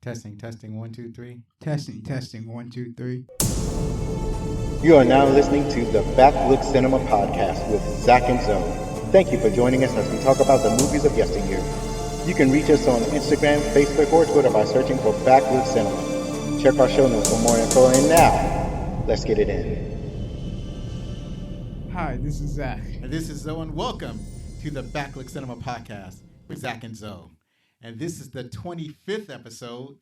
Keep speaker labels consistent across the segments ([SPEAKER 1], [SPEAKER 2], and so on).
[SPEAKER 1] Testing, 1, 2, 3.
[SPEAKER 2] Testing, 1, 2, 3.
[SPEAKER 3] You are now listening to the Backlook Cinema Podcast with Zach and Zoe. Thank you for joining us as we talk about the movies of yesteryear. You can reach us on Instagram, Facebook, or Twitter by searching for Backlook Cinema. Check our show notes for more info, and now, let's get it in.
[SPEAKER 2] Hi, this is Zach.
[SPEAKER 1] And this is Zoe, and welcome to the Backlook Cinema Podcast with Zach and Zoe. And this is the 25th episode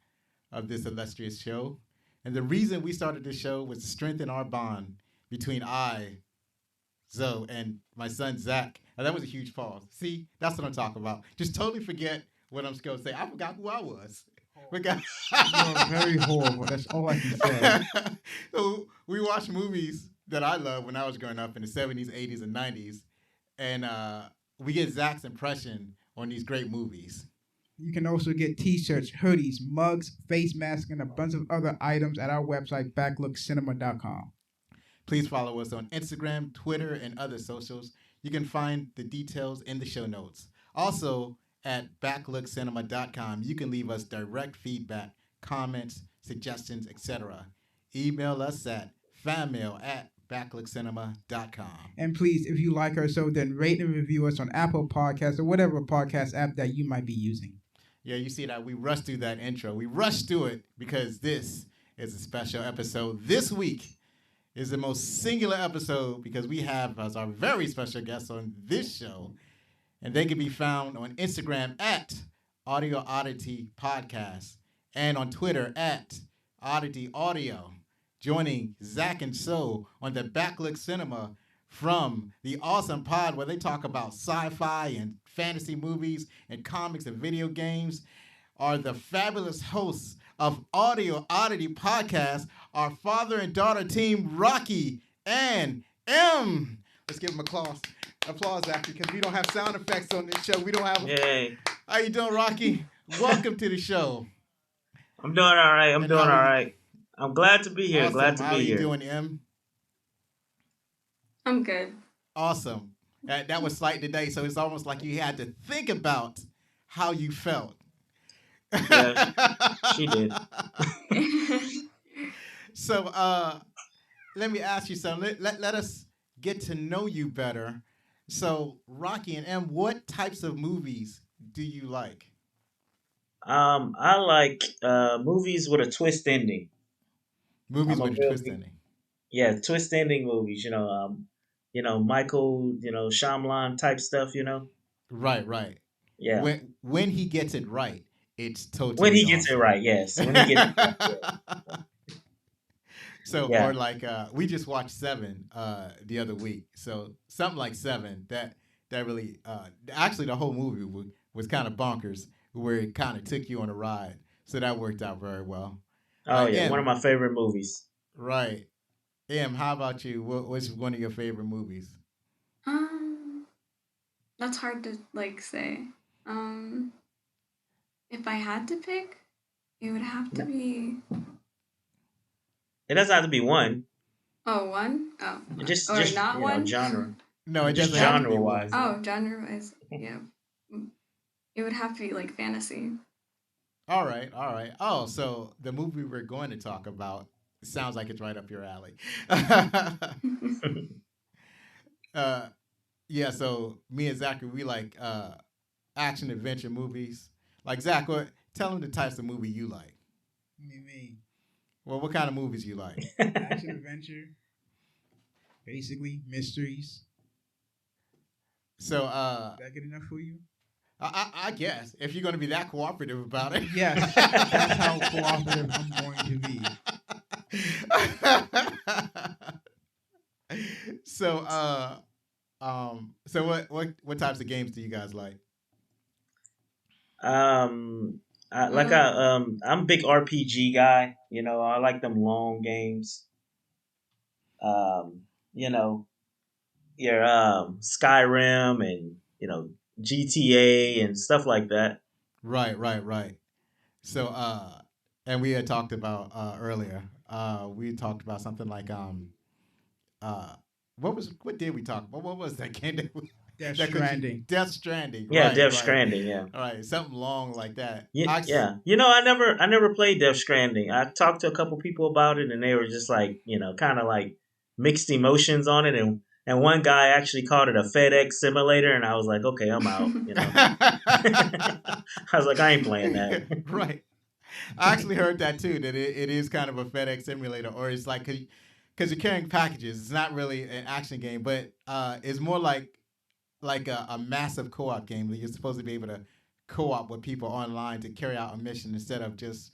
[SPEAKER 1] of this illustrious show. And the reason we started this show was to strengthen our bond between I, Zoe, and my son, Zach. Now, that was a huge pause. See, that's what I'm talking about. Just totally forget what I'm supposed to say. I forgot who I was.
[SPEAKER 2] You're very horrible. That's all I can say.
[SPEAKER 1] So we watched movies that I loved when I was growing up in the 70s, 80s, and 90s. And we get Zach's impression on these great movies.
[SPEAKER 2] You can also get t-shirts, hoodies, mugs, face masks, and a bunch of other items at our website, backlookcinema.com.
[SPEAKER 1] Please follow us on Instagram, Twitter, and other socials. You can find the details in the show notes. Also, at backlookcinema.com, you can leave us direct feedback, comments, suggestions, etc. Email us at fanmail@backlookcinema.com.
[SPEAKER 2] And please, if you like our show, then rate and review us on Apple Podcasts or whatever podcast app that you might be using.
[SPEAKER 1] Yeah, you see that we rushed through that intro. We rushed through it because this is a special episode. This week is the most singular episode because we have as our very special guest on this show. And they can be found on Instagram at Oddity Podcast and on Twitter at Oddity Audio. Joining Zach and Zoe on the Backlook Cinema from the awesome pod where they talk about sci-fi and fantasy movies and comics and video games are the fabulous hosts of Oddity Podcast, our father and daughter team, Rocky and M. Let's give them applause, Zach, because we don't have sound effects on this show. We don't have.
[SPEAKER 4] Yay.
[SPEAKER 1] How you doing, Rocky? Welcome to the show.
[SPEAKER 4] I'm doing all right. I'm glad to be here.
[SPEAKER 1] Awesome.
[SPEAKER 4] Glad to
[SPEAKER 1] How
[SPEAKER 4] be here.
[SPEAKER 1] How you doing, M?
[SPEAKER 5] I'm good.
[SPEAKER 1] Awesome. That was slight today, so it's almost like you had to think about how you felt.
[SPEAKER 4] Yeah, she did.
[SPEAKER 1] So let me ask you something. Let us get to know you better. So, Rocky and M, what types of movies do you like?
[SPEAKER 4] I like movies with a twist ending.
[SPEAKER 1] Movies
[SPEAKER 4] I'm
[SPEAKER 1] with
[SPEAKER 4] a
[SPEAKER 1] a twist
[SPEAKER 4] real-
[SPEAKER 1] ending.
[SPEAKER 4] Yeah, twist ending movies. Michael, Shyamalan type stuff.
[SPEAKER 1] Right.
[SPEAKER 4] Yeah.
[SPEAKER 1] When he gets it right, it's totally
[SPEAKER 4] When he gets it
[SPEAKER 1] awesome.
[SPEAKER 4] right, yes. When he gets it right, yeah.
[SPEAKER 1] So,
[SPEAKER 4] Yeah.
[SPEAKER 1] or like we just watched Seven the other week. So something like Seven that really actually the whole movie was kind of bonkers, where it kind of took you on a ride. So that worked out very well.
[SPEAKER 4] Oh yeah,
[SPEAKER 1] M,
[SPEAKER 4] one of my favorite movies.
[SPEAKER 1] right. M, how about you? What's one of your favorite movies?
[SPEAKER 5] That's hard to say. If I had to pick, it would have to be.
[SPEAKER 4] It doesn't have to be one.
[SPEAKER 5] Oh, one? Oh.
[SPEAKER 4] Just
[SPEAKER 5] not one?
[SPEAKER 4] genre.
[SPEAKER 1] No, it
[SPEAKER 4] Just
[SPEAKER 1] doesn't have to be
[SPEAKER 4] genre-wise.
[SPEAKER 1] one.
[SPEAKER 5] Oh, genre-wise, yeah. It would have to be fantasy.
[SPEAKER 1] All right. Oh, so the movie we're going to talk about sounds like it's right up your alley. Yeah, so me and Zachary, we like action adventure movies. Like Zach, tell him the types of movie you like.
[SPEAKER 2] What do you mean?
[SPEAKER 1] Well, what kind of movies you like?
[SPEAKER 2] Action adventure. Basically, mysteries.
[SPEAKER 1] So,
[SPEAKER 2] Is that good enough for you?
[SPEAKER 1] I guess if you're going to be that cooperative about it.
[SPEAKER 2] Yes, that's how cooperative I'm going to be.
[SPEAKER 1] So, what types of games do you guys like?
[SPEAKER 4] I'm a big RPG guy. I like them long games. Your Skyrim and GTA and stuff like that.
[SPEAKER 1] Right. So, and we had talked about earlier. We talked about something like what did we talk about? What was that game?
[SPEAKER 2] Death
[SPEAKER 1] That could-
[SPEAKER 2] Stranding.
[SPEAKER 1] Death Stranding.
[SPEAKER 4] Yeah,
[SPEAKER 1] right,
[SPEAKER 4] Death
[SPEAKER 1] right.
[SPEAKER 4] Stranding. Yeah.
[SPEAKER 1] All right, something long like that.
[SPEAKER 4] Yeah, yeah. I never played Death Stranding. I talked to a couple people about it, and they were just like, kind of like mixed emotions on it. And one guy actually called it a FedEx simulator, and I was like, okay, I'm out. I was like, I ain't playing that.
[SPEAKER 1] Right. I actually heard that too. That it is kind of a FedEx simulator, or it's like because you're carrying packages. It's not really an action game, but it's more like a massive co-op game that you're supposed to be able to co-op with people online to carry out a mission instead of just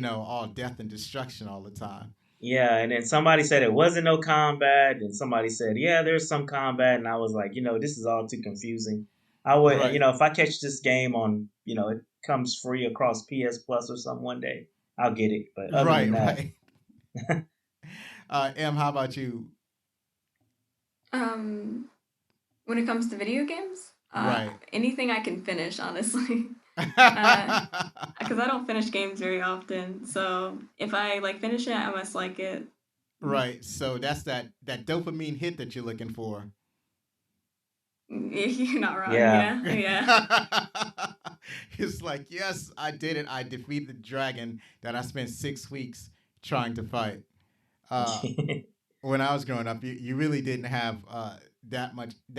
[SPEAKER 1] all death and destruction all the time.
[SPEAKER 4] Yeah, and then somebody said it wasn't no combat, and somebody said, yeah, there's some combat, and I was like, this is all too confusing. I would,
[SPEAKER 1] Right.
[SPEAKER 4] if I catch this game on, it comes free across PS Plus or something one day, I'll get it. But other than that,
[SPEAKER 1] right. Em, how about you?
[SPEAKER 5] When it comes to video games,
[SPEAKER 1] Right.
[SPEAKER 5] anything I can finish, honestly. Because I don't finish games very often. So if I finish it, I must like it.
[SPEAKER 1] Right. So that's that dopamine hit that you're looking for.
[SPEAKER 5] You're not wrong.
[SPEAKER 4] Yeah.
[SPEAKER 5] Yeah.
[SPEAKER 1] It's like, yes, I did it. I defeated the dragon that I spent 6 weeks trying to fight. When I was growing up, you really didn't have that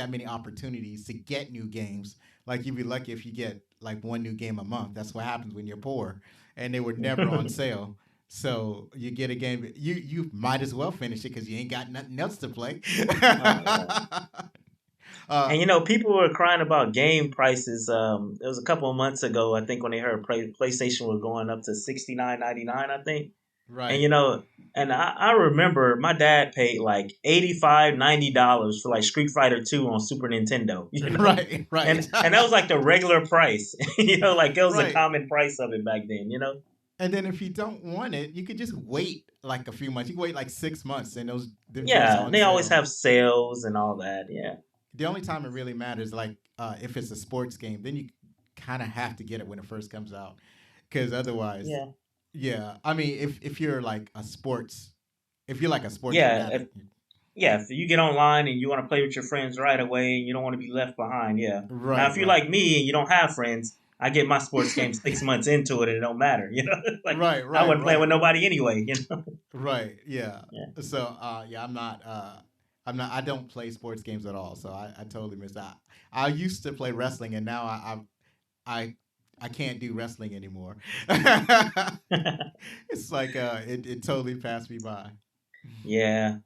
[SPEAKER 1] many opportunities to get new games. Like, you'd be lucky if you get one new game a month. That's what happens when you're poor, and they were never on sale. So you get a game, you might as well finish it because you ain't got nothing else to play.
[SPEAKER 4] And people were crying about game prices. It was a couple of months ago, I think, when they heard PlayStation was going up to $69.99, I think.
[SPEAKER 1] Right.
[SPEAKER 4] And I remember my dad paid $85, $90 for Street Fighter 2 on Super Nintendo.
[SPEAKER 1] Right.
[SPEAKER 4] And that was the regular price. It was
[SPEAKER 1] Right.
[SPEAKER 4] the common price of it back then.
[SPEAKER 1] And then if you don't want it, you could just wait a few months. You can wait 6 months, and those
[SPEAKER 4] Yeah, they always have sales and all that. Yeah.
[SPEAKER 1] The only time it really matters, if it's a sports game, then you kind of have to get it when it first comes out, because otherwise, yeah. I mean, if you're a sports fanatic,
[SPEAKER 4] if you get online and you want to play with your friends right away and you don't want to be left behind, yeah.
[SPEAKER 1] Right.
[SPEAKER 4] Now, if you're like me and you don't have friends, I get my sports game 6 months into it and it don't matter,
[SPEAKER 1] Right.
[SPEAKER 4] I wouldn't play with nobody anyway,
[SPEAKER 1] Right. Yeah.
[SPEAKER 4] Yeah.
[SPEAKER 1] So, I'm not. I don't play sports games at all. So I totally missed out. I used to play wrestling, and now I can't do wrestling anymore. It's it totally passed me by.
[SPEAKER 4] Yeah.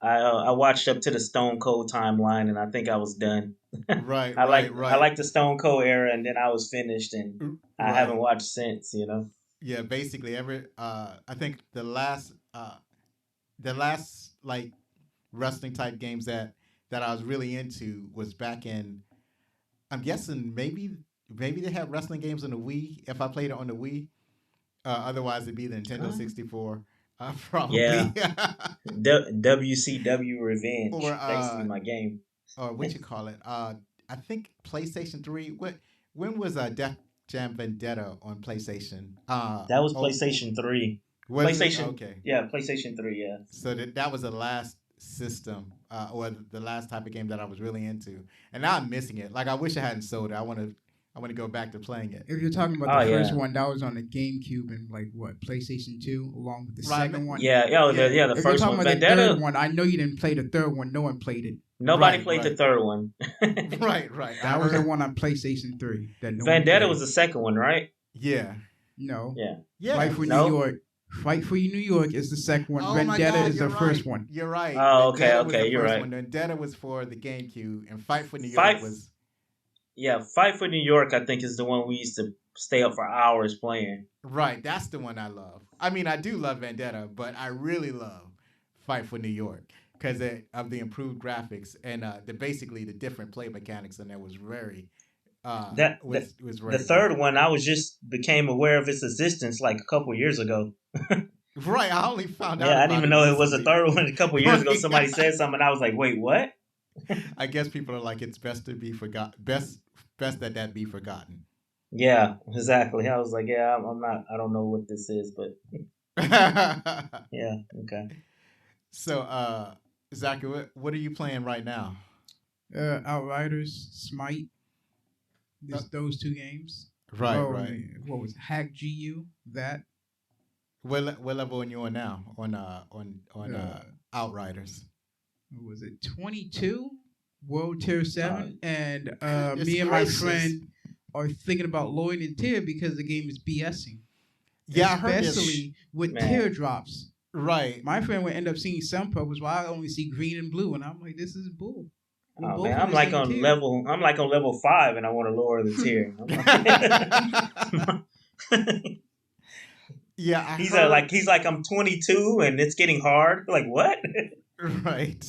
[SPEAKER 4] I watched up to the Stone Cold timeline and I think I was done.
[SPEAKER 1] Right.
[SPEAKER 4] I
[SPEAKER 1] right.
[SPEAKER 4] like the Stone Cold era, and then I was finished, and I haven't watched since.
[SPEAKER 1] Yeah, basically I think the last wrestling type games that I was really into was back in, I'm guessing maybe they had wrestling games on the Wii if I played it on the Wii. Otherwise it'd be the Nintendo 64. Probably.
[SPEAKER 4] Yeah. WCW Revenge.
[SPEAKER 1] Or,
[SPEAKER 4] That's my game.
[SPEAKER 1] Or what you call it? I think PlayStation 3. When was Def Jam Vendetta on PlayStation?
[SPEAKER 4] That was PlayStation 3. PlayStation.
[SPEAKER 1] Okay.
[SPEAKER 4] Yeah, PlayStation 3. Yeah.
[SPEAKER 1] So that was the last system or the last type of game that I was really into, and now I'm missing it. I wish I hadn't sold it. I want to go back to playing it.
[SPEAKER 2] If you're talking about the first one, that was on the GameCube and PlayStation 2, along with the second one.
[SPEAKER 4] Yeah, the
[SPEAKER 2] if
[SPEAKER 4] first
[SPEAKER 2] you're
[SPEAKER 4] one.
[SPEAKER 2] talking about the third one, I know you didn't play the third one. No one played it.
[SPEAKER 4] Nobody played the third one.
[SPEAKER 1] Right.
[SPEAKER 2] That was the one on PlayStation 3.
[SPEAKER 4] Vendetta was the second one, right?
[SPEAKER 1] Yeah.
[SPEAKER 2] No.
[SPEAKER 4] Yeah.
[SPEAKER 2] Fight for New York. Fight for New York is the second one.
[SPEAKER 1] Oh
[SPEAKER 2] Vendetta is the
[SPEAKER 1] right.
[SPEAKER 2] first one.
[SPEAKER 1] You're right.
[SPEAKER 4] Oh,
[SPEAKER 1] Vendetta was
[SPEAKER 4] okay,
[SPEAKER 1] the
[SPEAKER 4] you're
[SPEAKER 1] first
[SPEAKER 4] right.
[SPEAKER 1] One. Vendetta was for the GameCube, and Fight for New York was.
[SPEAKER 4] Yeah, Fight for New York, I think, is the one we used to stay up for hours playing.
[SPEAKER 1] Right, that's the one I love. I mean, I do love Vendetta, but I really love Fight for New York because of the improved graphics and basically the different play mechanics, and that was very. Was very
[SPEAKER 4] the third one, I became aware of its existence a couple years ago.
[SPEAKER 1] Right, I only found out.
[SPEAKER 4] Yeah, I didn't even know it was a third one a couple years ago. Somebody said something, and I was like, "Wait, what?"
[SPEAKER 1] I guess people are like, "It's best to be forgotten. Best that be forgotten."
[SPEAKER 4] Yeah, exactly. I was like, "Yeah, I'm not. I don't know what this is, but yeah, okay."
[SPEAKER 1] So, Zachary, what are you playing right now?
[SPEAKER 2] Outriders, Smite. Those two games.
[SPEAKER 1] Right,
[SPEAKER 2] Oh,
[SPEAKER 1] right.
[SPEAKER 2] What was it? Hack GU? That.
[SPEAKER 1] What level are you on now on Outriders?
[SPEAKER 2] What was it? 22 World Tier 7, and me and
[SPEAKER 1] gracious.
[SPEAKER 2] my friend are thinking about lowering the tier because the game is BSing.
[SPEAKER 1] Yeah, I heard this.
[SPEAKER 2] Especially with teardrops.
[SPEAKER 1] Right.
[SPEAKER 2] My friend would end up seeing some purples while I only see green and blue, and I'm like, this is bull.
[SPEAKER 4] Oh man, I'm like on level 5, and I want to lower the tier.
[SPEAKER 1] Yeah,
[SPEAKER 4] he's like I'm 22 and it's getting hard. Like what?
[SPEAKER 1] Right.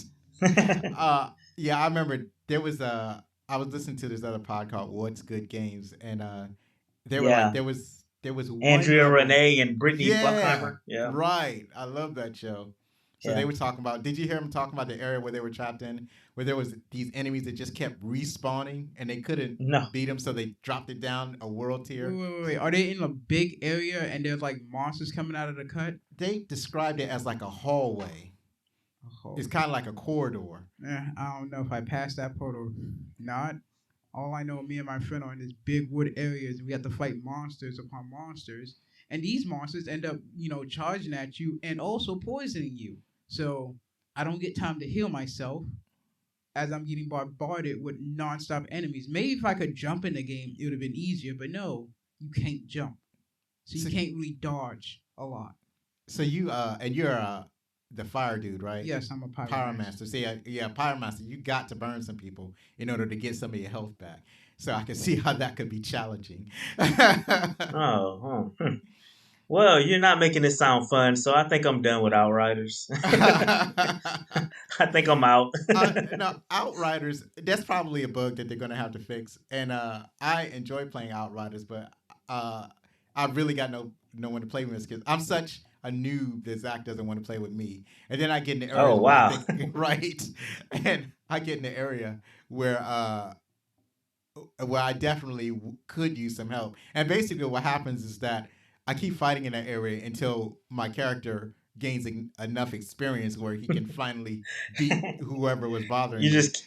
[SPEAKER 1] Yeah, I remember there was I was listening to this other pod called What's Good Games, and they were like there was one
[SPEAKER 4] Andrea
[SPEAKER 1] level.
[SPEAKER 4] Renee and Brittany Buckheimer. Yeah,
[SPEAKER 1] right. I love that show. So they were talking about. Did you hear them talking about the area where they were trapped in, where there was these enemies that just kept respawning and they couldn't beat them, so they dropped it down a world tier.
[SPEAKER 2] Wait. Are they in a big area and there's like monsters coming out of the cut?
[SPEAKER 1] They described it as like a hallway. It's kind of like a corridor.
[SPEAKER 2] I don't know if I passed that portal. Not. All I know, me and my friend are in this big wood areas. We have to fight monsters upon monsters, and these monsters end up, charging at you and also poisoning you. So I don't get time to heal myself as I'm getting bombarded with nonstop enemies. Maybe if I could jump in the game, it would have been easier. But no, you can't jump, so you can't really dodge a lot.
[SPEAKER 1] So you and you're the fire dude, right?
[SPEAKER 2] Yes, I'm a pyromancer.
[SPEAKER 1] See, pyromancer. You got to burn some people in order to get some of your health back. So I can see how that could be challenging.
[SPEAKER 4] Well, you're not making it sound fun, so I think I'm done with Outriders. I think I'm out.
[SPEAKER 1] No, Outriders, that's probably a bug that they're going to have to fix. And I enjoy playing Outriders, but I really got no one to play with because I'm such a noob that Zach doesn't want to play with me. And then I get in the area.
[SPEAKER 4] Oh, wow.
[SPEAKER 1] Right. And I get in the area where I definitely could use some help. And basically what happens is that I keep fighting in that area until my character gains enough experience where he can finally beat whoever was bothering
[SPEAKER 4] you. You just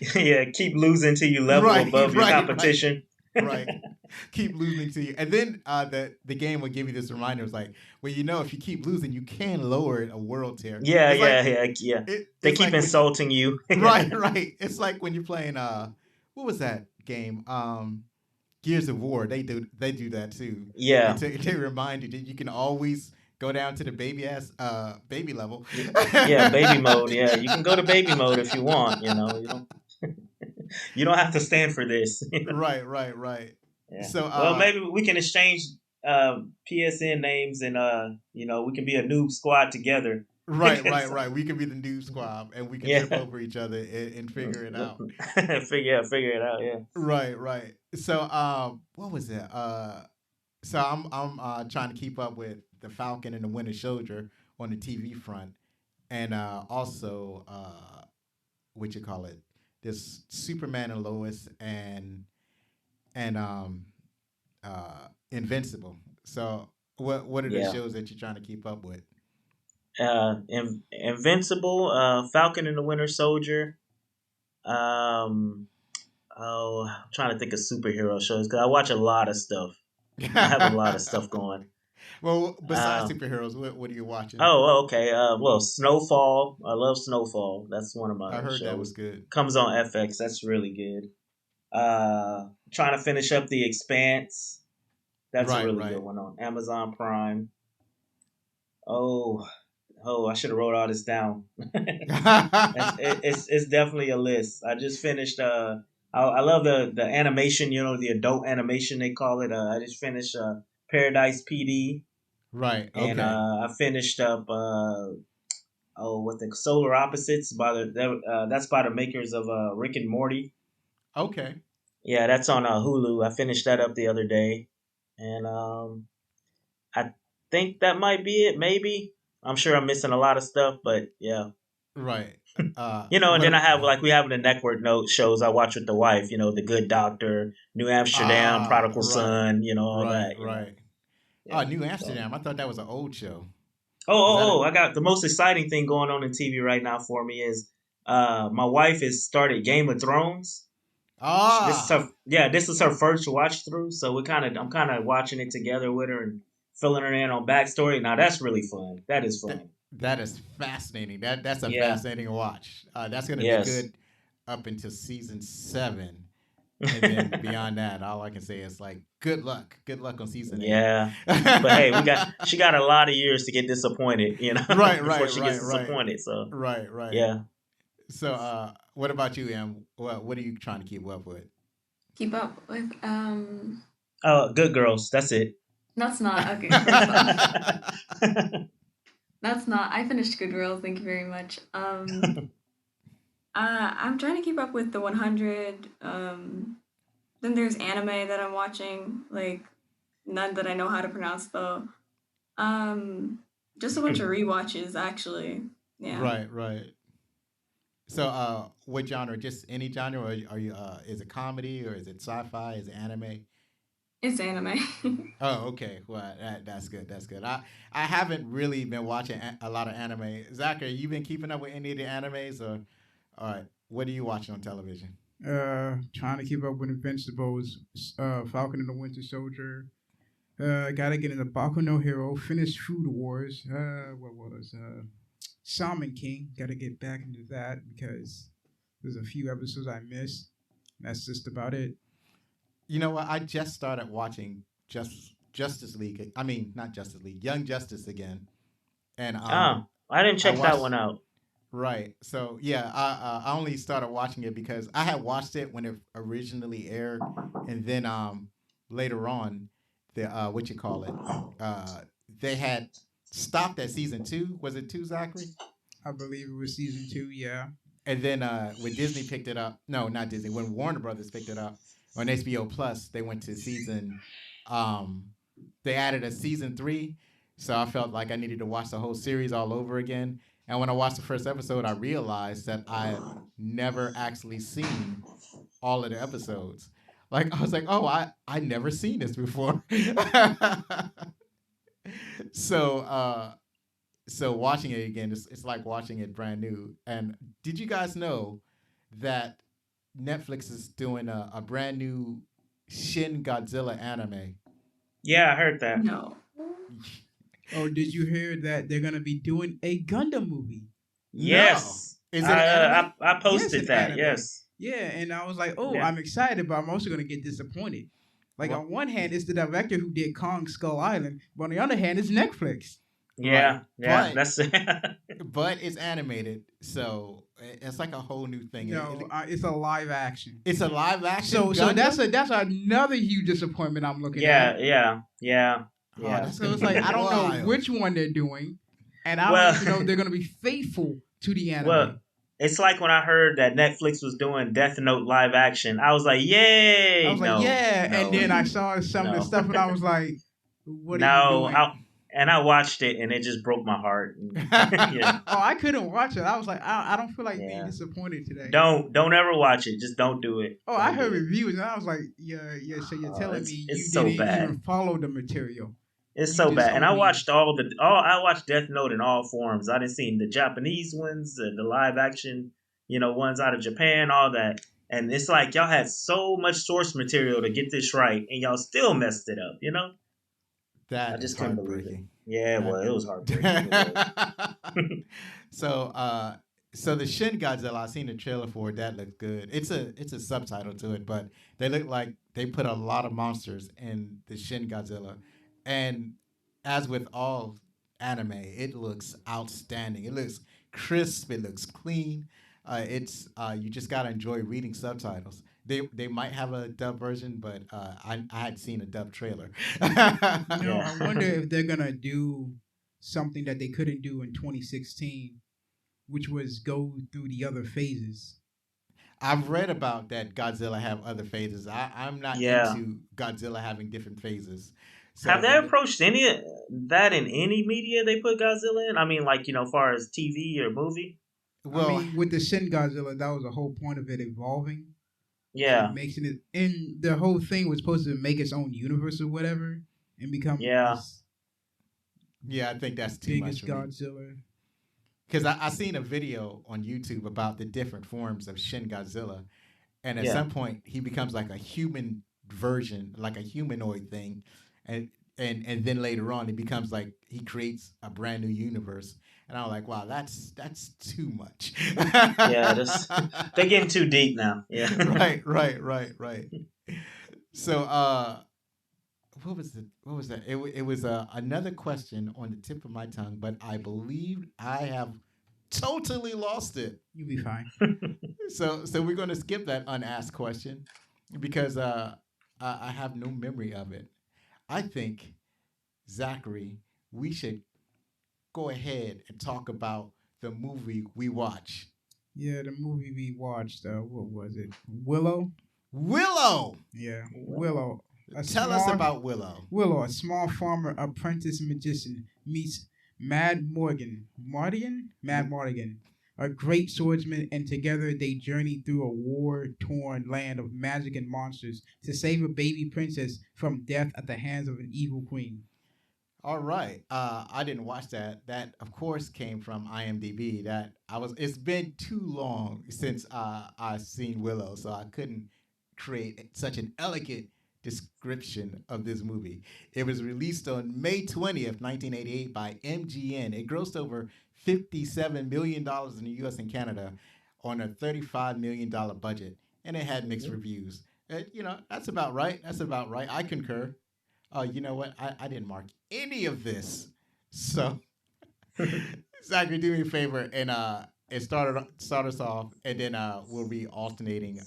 [SPEAKER 4] keep losing till you level above your competition.
[SPEAKER 1] Right. Keep losing to you. And then the game will give you this reminder. It's like, well, if you keep losing, you can lower a world tier.
[SPEAKER 4] Yeah. They keep insulting you.
[SPEAKER 1] Right. It's like when you're playing, what was that game? Gears of War. They do that too.
[SPEAKER 4] Yeah.
[SPEAKER 1] They remind you that you can always go down to the baby level.
[SPEAKER 4] Yeah, baby mode. Yeah, you can go to baby mode if you want. You don't have to stand for this.
[SPEAKER 1] Right.
[SPEAKER 4] Yeah.
[SPEAKER 1] So
[SPEAKER 4] maybe we can exchange PSN names and we can be a noob squad together.
[SPEAKER 1] Right. We can be the noob squad and we can trip over each other and figure it out.
[SPEAKER 4] figure it out. Yeah.
[SPEAKER 1] Right. So what was it? So I'm trying to keep up with the Falcon and the Winter Soldier on the TV front, and also there's Superman and Lois and Invincible. So what are the shows that you're trying to keep up with?
[SPEAKER 4] Invincible, Falcon and the Winter Soldier. I'm trying to think of superhero shows because I watch a lot of stuff. I have a lot of stuff going.
[SPEAKER 1] Well, besides superheroes, what are you watching?
[SPEAKER 4] Oh, okay. Well, Snowfall. I love Snowfall. That's one of my
[SPEAKER 1] I heard
[SPEAKER 4] shows.
[SPEAKER 1] That was good.
[SPEAKER 4] Comes on FX. That's really good. Trying to finish up The Expanse. That's a really good one on Amazon Prime. Oh, I should have wrote all this down. It's definitely a list. I just finished. I love the animation. The adult animation they call it. I just finished Paradise PD.
[SPEAKER 1] Right. Okay.
[SPEAKER 4] And I finished up. What the Solar Opposites that's by the makers of Rick and Morty.
[SPEAKER 1] Okay.
[SPEAKER 4] Yeah, that's on Hulu. I finished that up the other day, and I think that might be it. Maybe. I'm sure I'm missing a lot of stuff, but yeah.
[SPEAKER 1] Right.
[SPEAKER 4] And then I have we have the network note shows I watch with the wife. The Good Doctor, New Amsterdam, Prodigal Son. All that.
[SPEAKER 1] Right. Yeah. New Amsterdam. I thought that was an old show.
[SPEAKER 4] I got the most exciting thing going on in TV right now for me is My wife has started Game of Thrones.
[SPEAKER 1] Ah,
[SPEAKER 4] This is her first watch through, so I'm kind of watching it together with her and filling her in on backstory. Now that's really fun. That is
[SPEAKER 1] th-
[SPEAKER 4] fun.
[SPEAKER 1] that is fascinating. That's a
[SPEAKER 4] Yeah.
[SPEAKER 1] fascinating watch. That's gonna be
[SPEAKER 4] Yes.
[SPEAKER 1] good up until season 7, and then beyond that, all I can say is like, good luck. Good luck on season 8.
[SPEAKER 4] Yeah. But hey, she got a lot of years to get disappointed,
[SPEAKER 1] Right,
[SPEAKER 4] before
[SPEAKER 1] right,
[SPEAKER 4] she gets
[SPEAKER 1] right, right,
[SPEAKER 4] disappointed. So
[SPEAKER 1] right.
[SPEAKER 4] yeah.
[SPEAKER 1] So, what about you, Em? What are you trying to keep up with?
[SPEAKER 5] Keep up with
[SPEAKER 4] Oh, Good Girls. That's it.
[SPEAKER 5] that's not okay. First off, that's not. I finished Good Girls. Thank you very much. I'm trying to keep up with the 100. Then there's anime that I'm watching, like none that I know how to pronounce though. Just a bunch of rewatches actually. Yeah.
[SPEAKER 1] Right. So, what genre? Just any genre, or are you? Is it comedy, or is it sci-fi? Is it anime?
[SPEAKER 5] It's anime.
[SPEAKER 1] Oh, okay. Well, that's good. That's good. I haven't really been watching a lot of anime. Zachary, you been keeping up with any of the animes, or all right? What are you watching on television?
[SPEAKER 2] Trying to keep up with Invincibles, Falcon and the Winter Soldier. Gotta get into Baku no Hero. Finish Food Wars. What was Salmon King? Gotta get back into that because there's a few episodes I missed. That's just about it.
[SPEAKER 1] You know what? I just started watching Justice League. I mean, not Justice League, Young Justice again. And
[SPEAKER 4] I didn't check that one out.
[SPEAKER 1] Right. So yeah, I only started watching it because I had watched it when it originally aired, and then later on, the what you call it, they had stopped at season 2. Was it 2, Zachary?
[SPEAKER 2] I believe it was season 2. Yeah.
[SPEAKER 1] And then when Disney picked it up, no, not Disney. When Warner Brothers picked it up on HBO Plus, they went to season. They added a season 3, so I felt like I needed to watch the whole series all over again. And when I watched the first episode, I realized that I had never actually seen all of the episodes. Like I was like, oh, I never seen this before. So watching it again, it's like watching it brand new. And did you guys know that Netflix is doing a brand new Shin Godzilla anime?
[SPEAKER 4] Yeah, I heard that.
[SPEAKER 5] No.
[SPEAKER 2] Oh, did you hear that they're gonna be doing a Gundam movie?
[SPEAKER 4] Yes.
[SPEAKER 1] No. Is it anime?
[SPEAKER 4] I posted
[SPEAKER 2] Yes, it's
[SPEAKER 4] that.
[SPEAKER 2] anime.
[SPEAKER 4] Yes.
[SPEAKER 2] Yeah, and I was like, oh,
[SPEAKER 4] Yeah.
[SPEAKER 2] I'm excited, but I'm also gonna get disappointed. Like
[SPEAKER 1] Well-
[SPEAKER 2] on one hand, it's the director who did Kong Skull Island, but on the other hand, it's Netflix.
[SPEAKER 4] Yeah.
[SPEAKER 1] Right.
[SPEAKER 4] Yeah.
[SPEAKER 1] But-
[SPEAKER 4] That's
[SPEAKER 1] But it's animated, so it's like a whole new thing.
[SPEAKER 2] No, it's a live action.
[SPEAKER 1] It's a live action.
[SPEAKER 2] So
[SPEAKER 1] Gundam?
[SPEAKER 2] that's another huge disappointment I'm looking
[SPEAKER 4] yeah.
[SPEAKER 2] at.
[SPEAKER 4] Yeah.
[SPEAKER 1] Oh,
[SPEAKER 4] Yeah.
[SPEAKER 1] that's
[SPEAKER 2] So
[SPEAKER 1] gonna
[SPEAKER 2] it's
[SPEAKER 1] be
[SPEAKER 2] like I don't know
[SPEAKER 1] wild.
[SPEAKER 2] which one they're doing, and I
[SPEAKER 4] Well-
[SPEAKER 2] don't even know if they're gonna be faithful to the anime.
[SPEAKER 4] Well, it's like when I heard that Netflix was doing Death Note live action. I was like, yay!
[SPEAKER 2] I was like, yeah,
[SPEAKER 4] no.
[SPEAKER 2] and then I saw some of the
[SPEAKER 4] No.
[SPEAKER 2] stuff, and I was like, what are
[SPEAKER 4] No,
[SPEAKER 2] you doing?
[SPEAKER 4] I watched it and it just broke my heart. Yeah.
[SPEAKER 2] Oh, I couldn't watch it. I was like, I don't feel like
[SPEAKER 4] Yeah.
[SPEAKER 2] being disappointed today.
[SPEAKER 4] Don't ever watch it. Just don't do it.
[SPEAKER 2] Oh,
[SPEAKER 4] Don't
[SPEAKER 2] I
[SPEAKER 4] do
[SPEAKER 2] heard
[SPEAKER 4] it.
[SPEAKER 2] reviews, and I was like, yeah. So you're telling me
[SPEAKER 4] it's
[SPEAKER 2] you
[SPEAKER 4] so
[SPEAKER 2] didn't
[SPEAKER 4] bad.
[SPEAKER 2] even follow the material?
[SPEAKER 4] It's
[SPEAKER 2] You
[SPEAKER 4] so
[SPEAKER 2] just
[SPEAKER 4] bad. And I
[SPEAKER 2] told me-
[SPEAKER 4] watched I watched Death Note in all forms. I didn't see the Japanese ones, the live action, ones out of Japan, all that. And it's like y'all had so much source material to get this right, and y'all still messed it up.
[SPEAKER 1] That
[SPEAKER 4] I just
[SPEAKER 1] is
[SPEAKER 4] couldn't believe it.
[SPEAKER 1] heartbreaking.
[SPEAKER 4] Yeah, well, it was heartbreaking. It was.
[SPEAKER 1] So the Shin Godzilla, I seen the trailer for it. That looked good. It's a subtitle to it, but they look like they put a lot of monsters in the Shin Godzilla, and as with all anime, it looks outstanding. It looks crisp. It looks clean. It's you just gotta enjoy reading subtitles. They might have a dub version, but I had seen a dub trailer.
[SPEAKER 2] I
[SPEAKER 4] Yeah.
[SPEAKER 2] wonder if they're gonna do something that they couldn't do in 2016, which was go through the other phases.
[SPEAKER 1] I've read about that Godzilla have other phases. I'm not
[SPEAKER 4] Yeah.
[SPEAKER 1] into Godzilla having different phases. So
[SPEAKER 4] Have they approached any of that in any media they put Godzilla in? I mean, like, far as TV or movie?
[SPEAKER 1] Well,
[SPEAKER 2] I mean, with the Shin Godzilla, that was the whole point of it evolving.
[SPEAKER 4] Yeah.
[SPEAKER 2] Making it, and the whole thing was supposed to make its own universe or whatever, and become
[SPEAKER 4] Yeah.
[SPEAKER 2] this
[SPEAKER 1] yeah, I think that's too
[SPEAKER 2] biggest
[SPEAKER 1] much for me.
[SPEAKER 2] Godzilla.
[SPEAKER 1] because I seen a video on YouTube about the different forms of Shin Godzilla, and at
[SPEAKER 4] Yeah.
[SPEAKER 1] some point he becomes like a human version, like a humanoid thing, and then later on he becomes like he creates a brand new universe, and I'm like, wow, that's too much.
[SPEAKER 4] Yeah, they're getting too deep now. Yeah.
[SPEAKER 1] Right. So, what was that? It was another question on the tip of my tongue, but I believe I have totally lost it.
[SPEAKER 2] You'll be fine.
[SPEAKER 1] So we're going to skip that unasked question because I have no memory of it. I think, Zachary, we should go ahead and talk about the movie we watch.
[SPEAKER 2] Yeah, the movie we watched. What was it? Willow.
[SPEAKER 1] Willow.
[SPEAKER 2] Yeah, Willow.
[SPEAKER 1] Tell us about Willow.
[SPEAKER 2] Willow, a small farmer apprentice magician, meets Madmortigan, a great swordsman, and together they journey through a war-torn land of magic and monsters to save a baby princess from death at the hands of an evil queen.
[SPEAKER 1] All right. I didn't watch that. That, of course, came from IMDb. It's been too long since I've seen Willow, so I couldn't create such an elegant description of this movie. It was released on May 20th, 1988 by MGN. It grossed over $57 million in the U.S. and Canada on a $35 million budget, and it had mixed reviews. That's about right. I concur. You know what? I didn't mark any of this. So, Zachary, do me a favor and start us off, and then we'll be alternating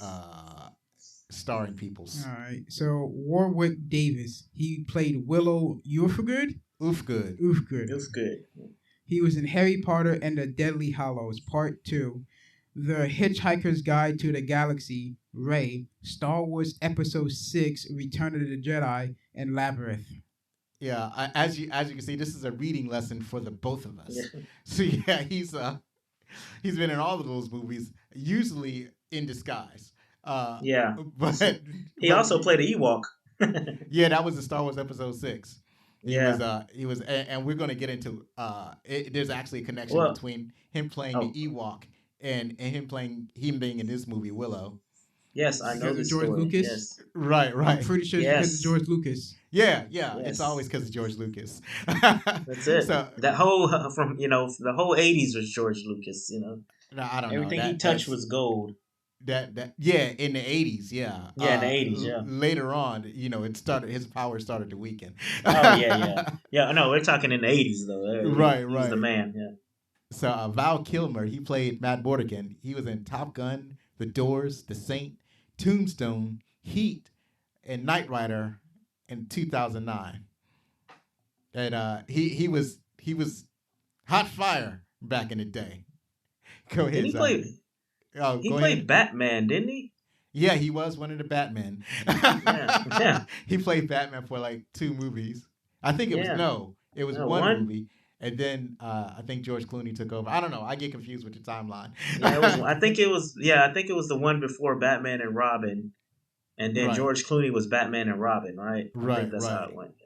[SPEAKER 1] starring peoples.
[SPEAKER 2] All right. So Warwick Davis, he played Willow Ufgood.
[SPEAKER 1] Ufgood.
[SPEAKER 4] It was good.
[SPEAKER 2] He was in Harry Potter and the Deathly Hallows Part 2, The Hitchhiker's Guide to the Galaxy, Rey, Star Wars Episode 6, Return of the Jedi, and Labyrinth.
[SPEAKER 1] Yeah, as you can see, this is a reading lesson for the both of us.
[SPEAKER 4] Yeah.
[SPEAKER 1] So yeah, he's been in all of those movies, usually in disguise.
[SPEAKER 4] Yeah.
[SPEAKER 1] But
[SPEAKER 4] He also played an Ewok.
[SPEAKER 1] Yeah, that was the Star Wars Episode 6. He was, and we're going to get into. There's actually a connection between him playing the Ewok and him being in this movie Willow.
[SPEAKER 4] Yes, I know the
[SPEAKER 2] George
[SPEAKER 4] story.
[SPEAKER 2] Lucas.
[SPEAKER 4] Yes.
[SPEAKER 1] Right.
[SPEAKER 2] I'm pretty sure it's because of George Lucas.
[SPEAKER 1] Yeah.
[SPEAKER 4] Yes.
[SPEAKER 1] It's always because of George Lucas.
[SPEAKER 4] That's it.
[SPEAKER 1] So,
[SPEAKER 4] that whole the whole 80s was George Lucas.
[SPEAKER 1] No, I don't
[SPEAKER 4] Everything
[SPEAKER 1] know.
[SPEAKER 4] he touched was gold.
[SPEAKER 1] In the 80s, yeah.
[SPEAKER 4] Yeah, in the 80s, yeah.
[SPEAKER 1] Later on, his power started to weaken.
[SPEAKER 4] Oh yeah. No, we're talking in the 80s though.
[SPEAKER 1] Right.
[SPEAKER 4] He was the man. Yeah.
[SPEAKER 1] So Val Kilmer, he played Madmortigan. He was in Top Gun, The Doors, The Saint, Tombstone, Heat, and Knight Rider in 2009. And he was hot fire back in the day. Go ahead.
[SPEAKER 4] He played Batman, didn't he?
[SPEAKER 1] Yeah, he was one of the Batmen.
[SPEAKER 4] Yeah.
[SPEAKER 1] He played Batman for like 2 movies. I think it was one movie. And then I think George Clooney took over. I don't know. I get confused with the timeline.
[SPEAKER 4] I think it was the one before Batman and Robin, and then George Clooney was Batman and Robin, right? I think that's how it went.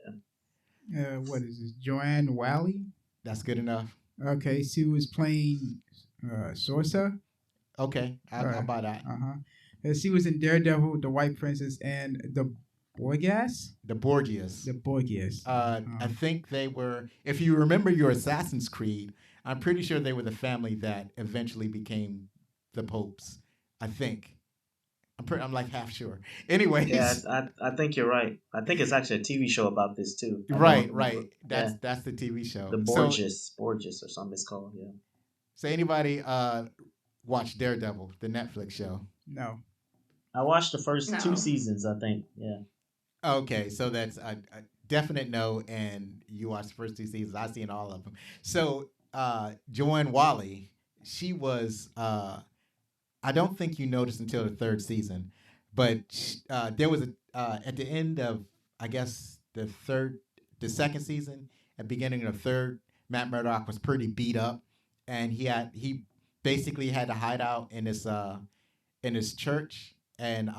[SPEAKER 4] Yeah.
[SPEAKER 2] What is this? Joanne Whalley?
[SPEAKER 1] That's good enough.
[SPEAKER 2] Okay, she was playing Sorsha.
[SPEAKER 1] Okay, I'll buy that.
[SPEAKER 2] She was in Daredevil, The White Princess, and The Borgias.
[SPEAKER 1] The Borgias. I think they were. If you remember your Assassin's Creed, I'm pretty sure they were the family that eventually became the popes. I think. I'm like half sure. Anyways.
[SPEAKER 4] Yeah, I think you're right. I think it's actually a TV show about this too.
[SPEAKER 1] Right. That's the TV show.
[SPEAKER 4] The Borgias or something it's called. Yeah.
[SPEAKER 1] So anybody watch Daredevil, the Netflix show?
[SPEAKER 2] No.
[SPEAKER 4] I watched the first 2 seasons, I think. Yeah.
[SPEAKER 1] Okay, so that's a definite no, and you watched the first 2 seasons. I've seen all of them. So Joanne Whalley, she was, I don't think you noticed until the 3rd season, but there was at the end of, I guess, the 2nd season, at the beginning of the 3rd, Matt Murdock was pretty beat up, and he basically had to hide out in his church, and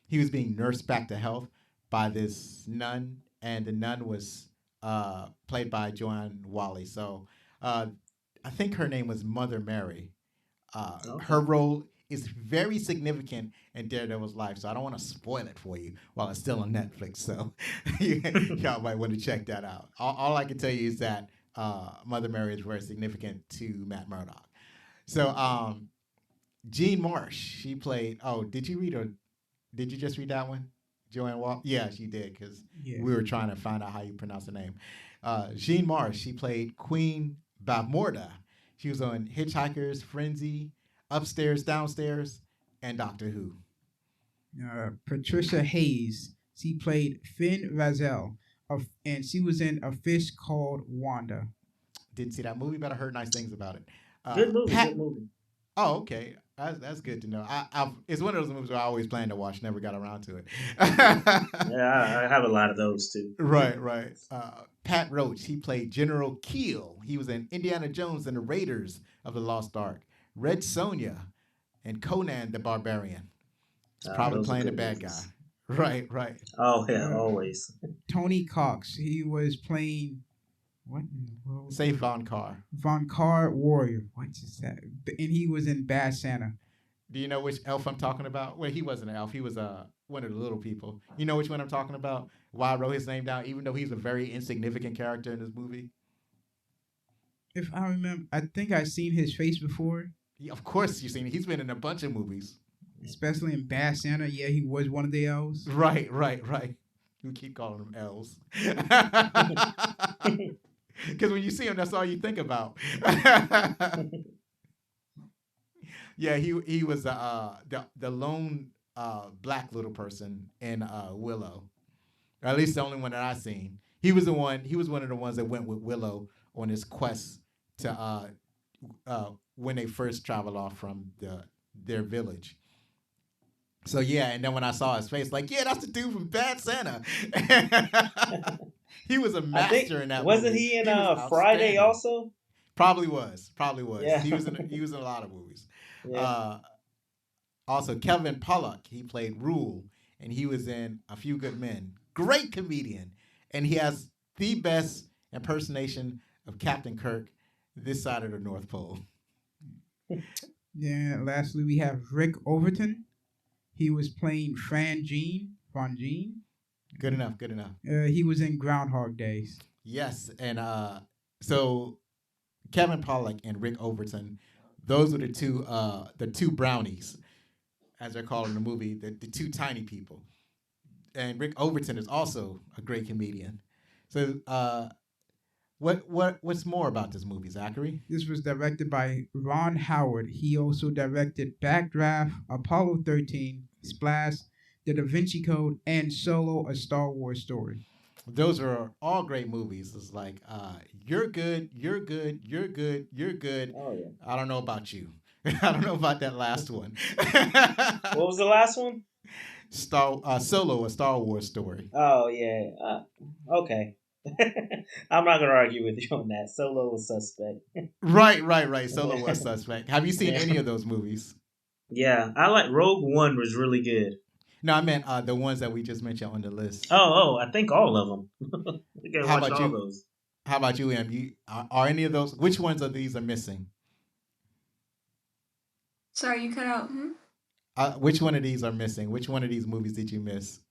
[SPEAKER 1] he was being nursed back to health by this nun, and the nun was played by Joanne Whalley. So I think her name was Mother Mary.
[SPEAKER 4] Okay.
[SPEAKER 1] Her role is very significant in Daredevil's life, so I don't want to spoil it for you while it's still on Netflix. So y'all might want to check that out. All I can tell you is that Mother Mary is very significant to Matt Murdock. So Jean Marsh, she played. Oh, did you read or did you just read that one? Joanne Wall? Yeah, she did, because we were trying to find out how you pronounce her name. Jean Marsh, she played Queen Bavmorda. She was on Hitchhiker's Frenzy, Upstairs, Downstairs, and Doctor Who.
[SPEAKER 2] Patricia Hayes, she played Finn Razel, and she was in A Fish Called Wanda.
[SPEAKER 1] Didn't see that movie, but I heard nice things about it.
[SPEAKER 4] Good movie, good movie.
[SPEAKER 1] Oh, okay. That's good to know. It's one of those movies where I always plan to watch, never got around to it.
[SPEAKER 4] Yeah, I have a lot of those too.
[SPEAKER 1] Right. Pat Roach, he played General Keel. He was in Indiana Jones and the Raiders of the Lost Ark, Red Sonja, and Conan the Barbarian. He's probably playing the bad guy. Right.
[SPEAKER 4] Oh, yeah, always.
[SPEAKER 2] Tony Cox, he was playing... What in the world?
[SPEAKER 1] Say Von Carr.
[SPEAKER 2] Von Carr Warrior. What is that? And he was in Bad Santa.
[SPEAKER 1] Do you know which elf I'm talking about? Well, he wasn't an elf. He was one of the little people. You know which one I'm talking about? Why I wrote his name down, even though he's a very insignificant character in this movie?
[SPEAKER 2] If I remember, I think I've seen his face before.
[SPEAKER 1] Yeah, of course you've seen it. He's been in a bunch of movies.
[SPEAKER 2] Especially in Bad Santa. Yeah, he was one of the elves.
[SPEAKER 1] Right. We keep calling them elves. Because when you see him, that's all you think about. Yeah, he was the lone black little person in Willow, or at least the only one that I seen. He was one of the ones that went with Willow on his quest to when they first traveled off from their village. So yeah, and then when I saw his face, like, yeah, that's the dude from Bad Santa. He was a master in that.
[SPEAKER 4] Wasn't
[SPEAKER 1] movie.
[SPEAKER 4] he in Friday also?
[SPEAKER 1] Probably was.
[SPEAKER 4] Yeah.
[SPEAKER 1] He was in a lot of movies.
[SPEAKER 4] Yeah.
[SPEAKER 1] Also, Kevin Pollak, he played Rule, and he was in A Few Good Men. Great comedian, and he has the best impersonation of Captain Kirk this side of the North Pole.
[SPEAKER 2] Yeah. Lastly, we have Rick Overton. He was playing Von Jean.
[SPEAKER 1] Good enough.
[SPEAKER 2] He was in Groundhog Days.
[SPEAKER 1] Yes, and so Kevin Pollak and Rick Overton, those were the two brownies, as they're called in the movie, the two tiny people. And Rick Overton is also a great comedian. So what's more about this movie, Zachary?
[SPEAKER 2] This was directed by Ron Howard. He also directed Backdraft, Apollo 13, Splash, The Da Vinci Code, and Solo: A Star Wars Story.
[SPEAKER 1] Those are all great movies. It's like, you're good.
[SPEAKER 4] Oh, yeah.
[SPEAKER 1] I don't know about you. I don't know about that last one.
[SPEAKER 4] What was the last one?
[SPEAKER 1] Solo: A Star Wars Story.
[SPEAKER 4] Oh, yeah. Okay. I'm not going to argue with you on that. Solo was suspect.
[SPEAKER 1] Right. Solo was suspect. Have you seen any of those movies?
[SPEAKER 4] Yeah, I like Rogue One was really good.
[SPEAKER 1] No, I meant the ones that we just mentioned on the list.
[SPEAKER 4] Oh, I think all of them. We gotta
[SPEAKER 1] How
[SPEAKER 4] watch
[SPEAKER 1] about
[SPEAKER 4] all
[SPEAKER 1] you?
[SPEAKER 4] those.
[SPEAKER 1] How about you, Em? Are any of those? Which ones of these are missing?
[SPEAKER 5] Sorry, you cut out.
[SPEAKER 1] Which one of these are missing? Which one of these movies did you miss?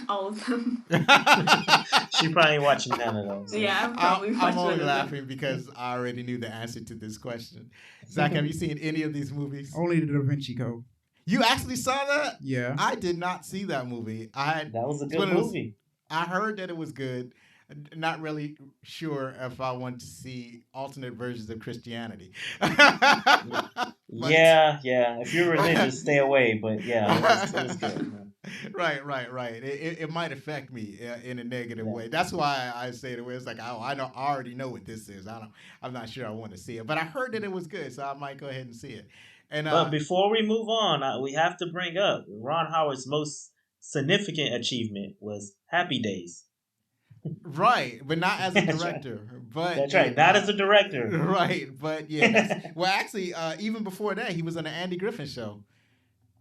[SPEAKER 5] All of them.
[SPEAKER 4] She probably ain't watching none of those.
[SPEAKER 5] Yeah,
[SPEAKER 1] I'm only laughing because I already knew the answer to this question. Zach, have you seen any of these movies?
[SPEAKER 2] Only The Da Vinci Code.
[SPEAKER 1] You actually saw that?
[SPEAKER 2] Yeah.
[SPEAKER 1] I did not see that movie.
[SPEAKER 4] That was a good movie.
[SPEAKER 1] I heard that it was good. Not really sure if I want to see alternate versions of Christianity.
[SPEAKER 4] Yeah. If you're religious, stay away. But yeah, it was good.
[SPEAKER 1] Right. It might affect me in a negative way. That's why I say the way it's like, I already know what this is. I'm not sure I want to see it, but I heard that it was good, so I might go ahead and see it. And
[SPEAKER 4] but before we move on, we have to bring up Ron Howard's most significant achievement was Happy Days.
[SPEAKER 1] Right, but not as a director. But
[SPEAKER 4] that's right, not as a director.
[SPEAKER 1] Right, but yeah. Well, actually, even before that, he was on the Andy Griffin Show.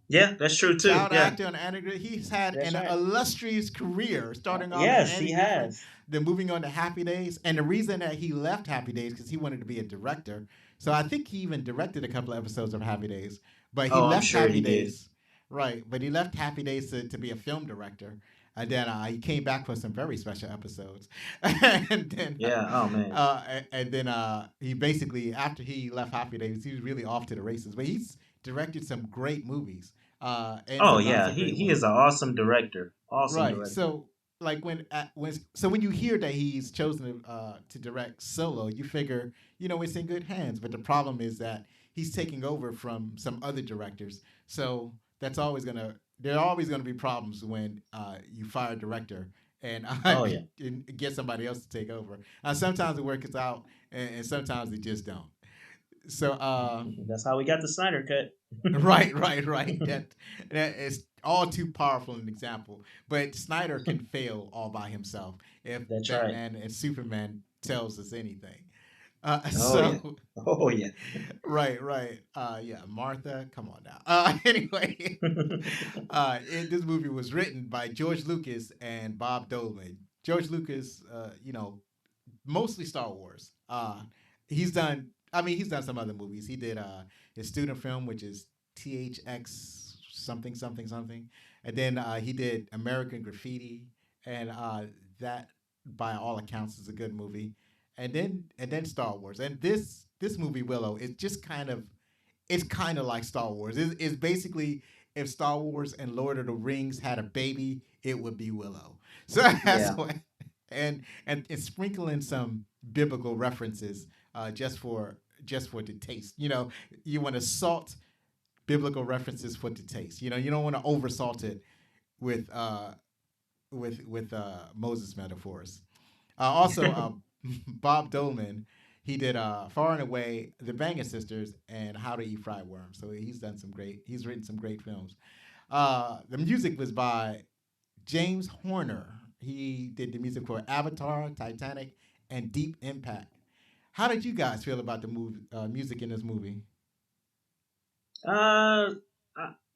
[SPEAKER 4] Yeah, that's true too.
[SPEAKER 1] Child actor on Andy Griffin. He's had illustrious career, starting off.
[SPEAKER 4] Yes,
[SPEAKER 1] Andy
[SPEAKER 4] he
[SPEAKER 1] Griffin,
[SPEAKER 4] has.
[SPEAKER 1] then moving on to Happy Days. And the reason that he left Happy Days because he wanted to be a director. So I think he even directed a couple of episodes of Happy Days. But he
[SPEAKER 4] I'm
[SPEAKER 1] left
[SPEAKER 4] sure
[SPEAKER 1] Happy
[SPEAKER 4] he did.
[SPEAKER 1] Days. Right. But he left Happy Days to be a film director. And then he came back for some very special episodes. and then,
[SPEAKER 4] Yeah. Oh man.
[SPEAKER 1] and then he basically, after he left Happy Days, he was really off to the races. But he's directed some great movies. And
[SPEAKER 4] Oh
[SPEAKER 1] some not
[SPEAKER 4] yeah.
[SPEAKER 1] so great
[SPEAKER 4] He
[SPEAKER 1] ones.
[SPEAKER 4] is an awesome director. Awesome
[SPEAKER 1] Right.
[SPEAKER 4] director.
[SPEAKER 1] So like when you hear that he's chosen to direct solo, you figure it's in good hands. But the problem is that he's taking over from some other directors. So there are always gonna be problems when you fire a director and
[SPEAKER 4] Oh yeah.
[SPEAKER 1] and get somebody else to take over. Sometimes it works out, and sometimes it just don't. So
[SPEAKER 4] That's how we got the Snyder cut.
[SPEAKER 1] right. That is all too powerful an example. But Snyder can fail all by himself if
[SPEAKER 4] That's right.
[SPEAKER 1] Batman and Superman tells us anything.
[SPEAKER 4] Oh
[SPEAKER 1] So
[SPEAKER 4] yeah. Oh yeah.
[SPEAKER 1] right. Yeah, Martha, come on now. Anyway, this movie was written by George Lucas and Bob Dolan. George Lucas, mostly Star Wars. He's done some other movies. He did his student film, which is THX something something something, and then he did American Graffiti, and that by all accounts is a good movie. And then Star Wars, and this movie Willow is just kind of like Star Wars. It's basically if Star Wars and Lord of the Rings had a baby, it would be Willow. So that's
[SPEAKER 4] Yeah.
[SPEAKER 1] what, and sprinkling some biblical references just for the taste. You want to salt biblical references for the taste. You don't want to oversalt it with Moses metaphors. Also, Bob Dolan, he did Far and Away, The Banging Sisters, and How to Eat Fried Worms. So he's written some great films. The music was by James Horner. He did the music for Avatar, Titanic, and Deep Impact. How did you guys feel about the music in this movie?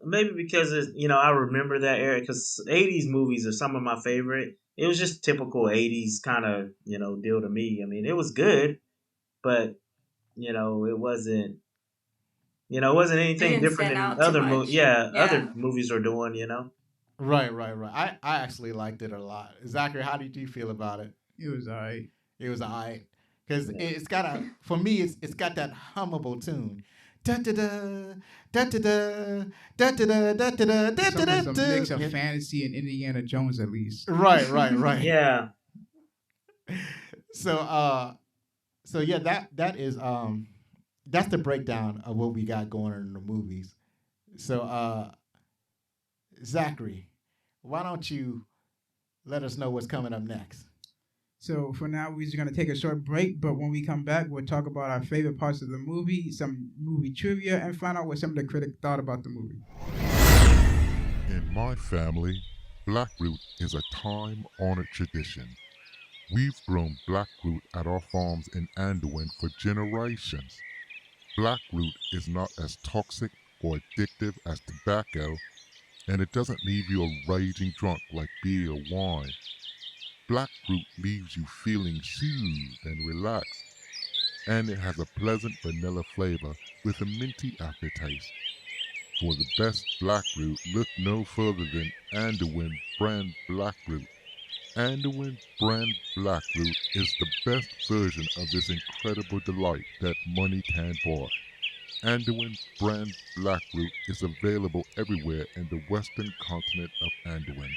[SPEAKER 4] Maybe because I remember that era because '80s movies are some of my favorite. It was just typical '80s kind of deal to me. I mean, it was good, but it wasn't anything
[SPEAKER 5] didn't
[SPEAKER 4] different
[SPEAKER 5] stand
[SPEAKER 4] than
[SPEAKER 5] out too
[SPEAKER 4] other
[SPEAKER 5] much.
[SPEAKER 4] other
[SPEAKER 5] Yeah.
[SPEAKER 4] movies are doing.
[SPEAKER 1] Right. I actually liked it a lot. Zachary, how did you feel about it?
[SPEAKER 2] It was alright.
[SPEAKER 1] It was alright because it's got for me it's got that hummable tune. Da da da da da da da da da da da
[SPEAKER 2] Some
[SPEAKER 1] da
[SPEAKER 2] is a mix
[SPEAKER 1] da.
[SPEAKER 2] of fantasy and Indiana Jones, at least.
[SPEAKER 1] Right.
[SPEAKER 4] Yeah.
[SPEAKER 1] So yeah, that is that's the breakdown of what we got going on in the movies. So Zachary, why don't you let us know what's coming up next?
[SPEAKER 2] So for now, we're just gonna take a short break. But when we come back, we'll talk about our favorite parts of the movie, some movie trivia, and find out what some of the critics thought about the movie.
[SPEAKER 6] In my family, blackroot is a time-honored tradition. We've grown blackroot at our farms in Andowyne for generations. Blackroot is not as toxic or addictive as tobacco, and it doesn't leave you a raging drunk like beer or wine. Blackroot leaves you feeling soothed and relaxed, and it has a pleasant vanilla flavor with a minty aftertaste. For the best blackroot, look no further than Andowyne brand blackroot. Andowyne brand blackroot is the best version of this incredible delight that money can't buy. Andowyne brand blackroot is available everywhere in the western continent of Andowyne.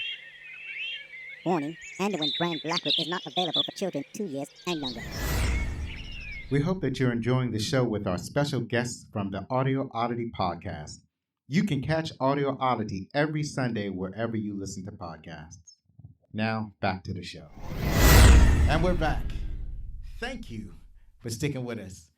[SPEAKER 7] Warning, Andowyne brand blackroot is not available for children 2 years and younger.
[SPEAKER 1] We hope that you're enjoying the show with our special guests from the Oddity Podcast. You can catch Audio Oddity every Sunday wherever you listen to podcasts. Now, back to the show. And we're back. Thank you for sticking with us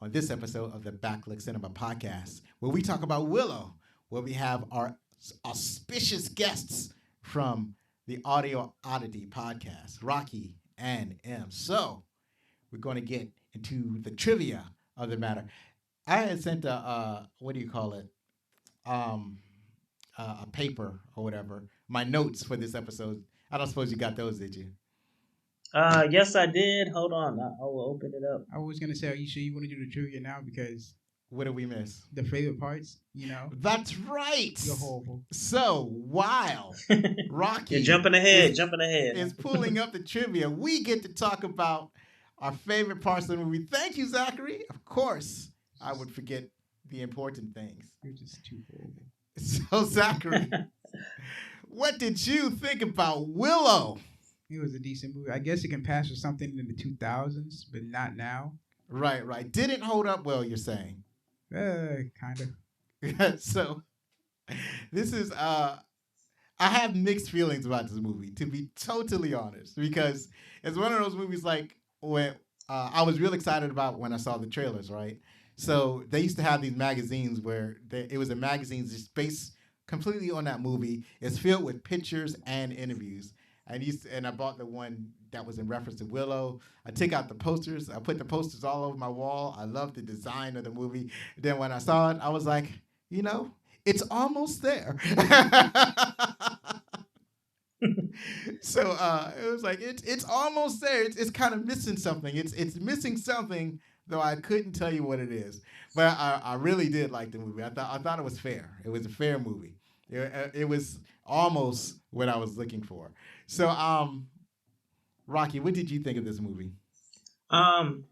[SPEAKER 1] on this episode of the Backlook Cinema Podcast, where we talk about Willow, where we have our auspicious guests from the Audio Oddity Podcast, Rocky and M. So, we're going to get into the trivia of the matter. I had sent a paper or whatever, my notes for this episode. I don't suppose you got those, did you?
[SPEAKER 4] Yes, I did. Hold on, I will open it up.
[SPEAKER 2] I was gonna say, are you sure you want to do the trivia now? Because
[SPEAKER 1] What did we miss?
[SPEAKER 2] the favorite parts, you know,
[SPEAKER 1] That's right.
[SPEAKER 2] you're horrible.
[SPEAKER 1] So while Rocky
[SPEAKER 4] You're jumping ahead.
[SPEAKER 1] is pulling up the trivia, we get to talk about our favorite parts of the movie. Thank you, Zachary. Of course, I would forget the important things.
[SPEAKER 2] You're just too horrible.
[SPEAKER 1] So, Zachary, what did you think about Willow?
[SPEAKER 2] It was a decent movie. I guess it can pass for something in the 2000s, but not now.
[SPEAKER 1] Right. Didn't hold up well, you're saying.
[SPEAKER 2] Kind of.
[SPEAKER 1] So, this is I have mixed feelings about this movie, to be totally honest, because it's one of those movies like when I was real excited about when I saw the trailers, right? So they used to have these magazines where it was a magazine just based completely on that movie. It's filled with pictures and interviews. And I bought the one that was in reference to Willow. I took out the posters. I put the posters all over my wall. I loved the design of the movie. Then when I saw it, I was like, it's almost there. So it was like it's almost there. It's kind of missing something. It's missing something, though I couldn't tell you what it is. But I really did like the movie. I thought it was fair. It was a fair movie. It was almost what I was looking for. So Rocky, what did you think of this movie?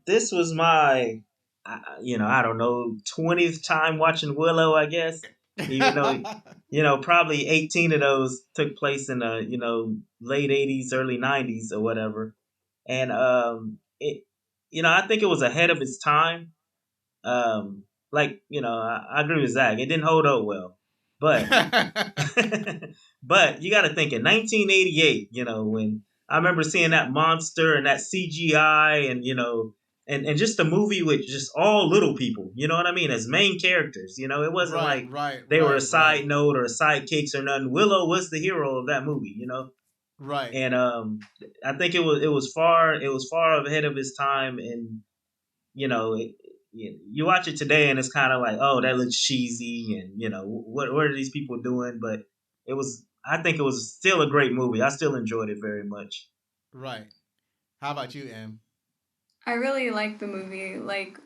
[SPEAKER 4] This was my, I don't know, 20th time watching Willow, I guess. Even though, probably 18 of those took place in the, late 80s, early 90s or whatever. And, I think it was ahead of its time. I agree with Zach. It didn't hold up well. But, but you got to think in 1988, when I remember seeing that monster and that CGI and just a movie with just all little people, you know what I mean, as main characters. It wasn't they were a side note or sidekicks or nothing. Willow was the hero of that movie,
[SPEAKER 1] Right.
[SPEAKER 4] And I think it was far ahead of its time, and you watch it today and it's kind of like, oh, that looks cheesy, and what are these people doing? But I think it was still a great movie. I still enjoyed it very much.
[SPEAKER 1] Right. How about you, Em?
[SPEAKER 5] I really liked the movie. Like,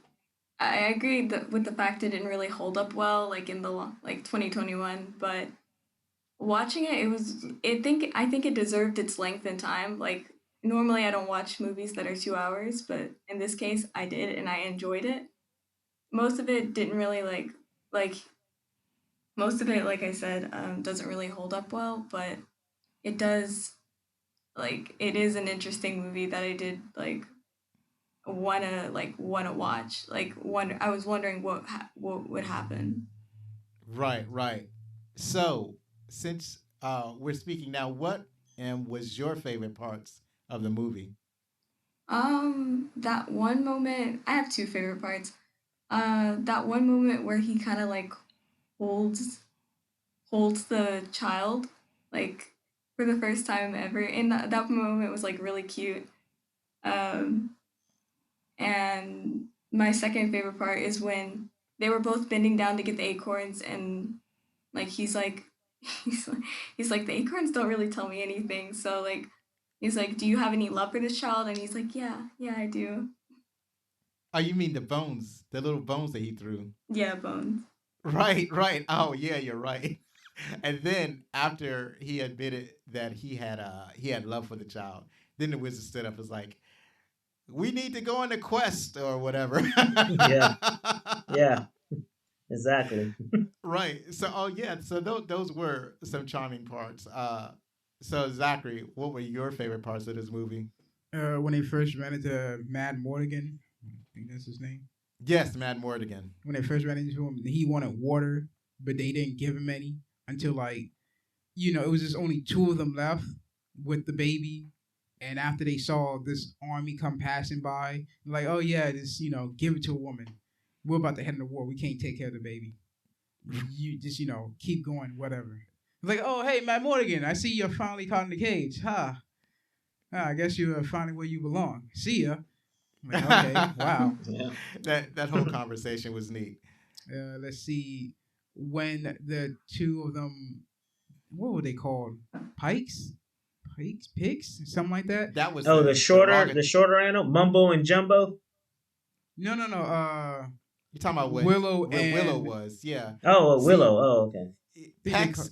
[SPEAKER 5] I agreed with the fact it didn't really hold up well, like in the 2021. But watching it, I think it deserved its length and time. Like, normally I don't watch movies that are 2 hours, but in this case I did, and I enjoyed it. Most of it didn't really most of it, like I said, doesn't really hold up well, but it does. It is an interesting movie that I did wanna watch. I was wondering what would happen.
[SPEAKER 1] Right. So since we're speaking now, what was your favorite parts of the movie?
[SPEAKER 5] That one moment. I have two favorite parts. That one moment where he kind of holds the child for the first time ever, and that moment was really cute. And my second favorite part is when they were both bending down to get the acorns, and he's like the acorns don't really tell me anything. So he's like, do you have any love for this child? And he's like, yeah, I do.
[SPEAKER 1] Oh, you mean the bones, the little bones that he threw?
[SPEAKER 5] Yeah, bones.
[SPEAKER 1] Right. Oh, yeah, you're right. And then after he admitted that he had love for the child, then the wizard stood up and was like, we need to go on a quest or whatever.
[SPEAKER 4] Yeah, exactly.
[SPEAKER 1] Right. So, so those were some charming parts. So, Zachary, what were your favorite parts of this movie?
[SPEAKER 2] When they first ran into Madmortigan, I think that's his name.
[SPEAKER 1] Yes, Madmortigan.
[SPEAKER 2] When they first ran into him, he wanted water, but they didn't give him any until it was just only two of them left with the baby. And after they saw this army come passing by, like, oh yeah, just give it to a woman. We're about to head into war. We can't take care of the baby. You just keep going, whatever. Like, oh hey, Madmortigan, I see you're finally caught in the cage. I guess you're finally where you belong. See ya. Like, okay, wow.
[SPEAKER 1] Yeah. That whole conversation was neat.
[SPEAKER 2] Let's see. When the two of them, what were they called? Pikes? pigs, something like that.
[SPEAKER 1] That was
[SPEAKER 4] the shorter animal, Mumbo and Jumbo.
[SPEAKER 2] No.
[SPEAKER 1] You're talking about what
[SPEAKER 2] Willow and
[SPEAKER 1] Willow was, yeah.
[SPEAKER 4] Oh,
[SPEAKER 1] See,
[SPEAKER 4] Willow. Oh, okay.
[SPEAKER 1] Pex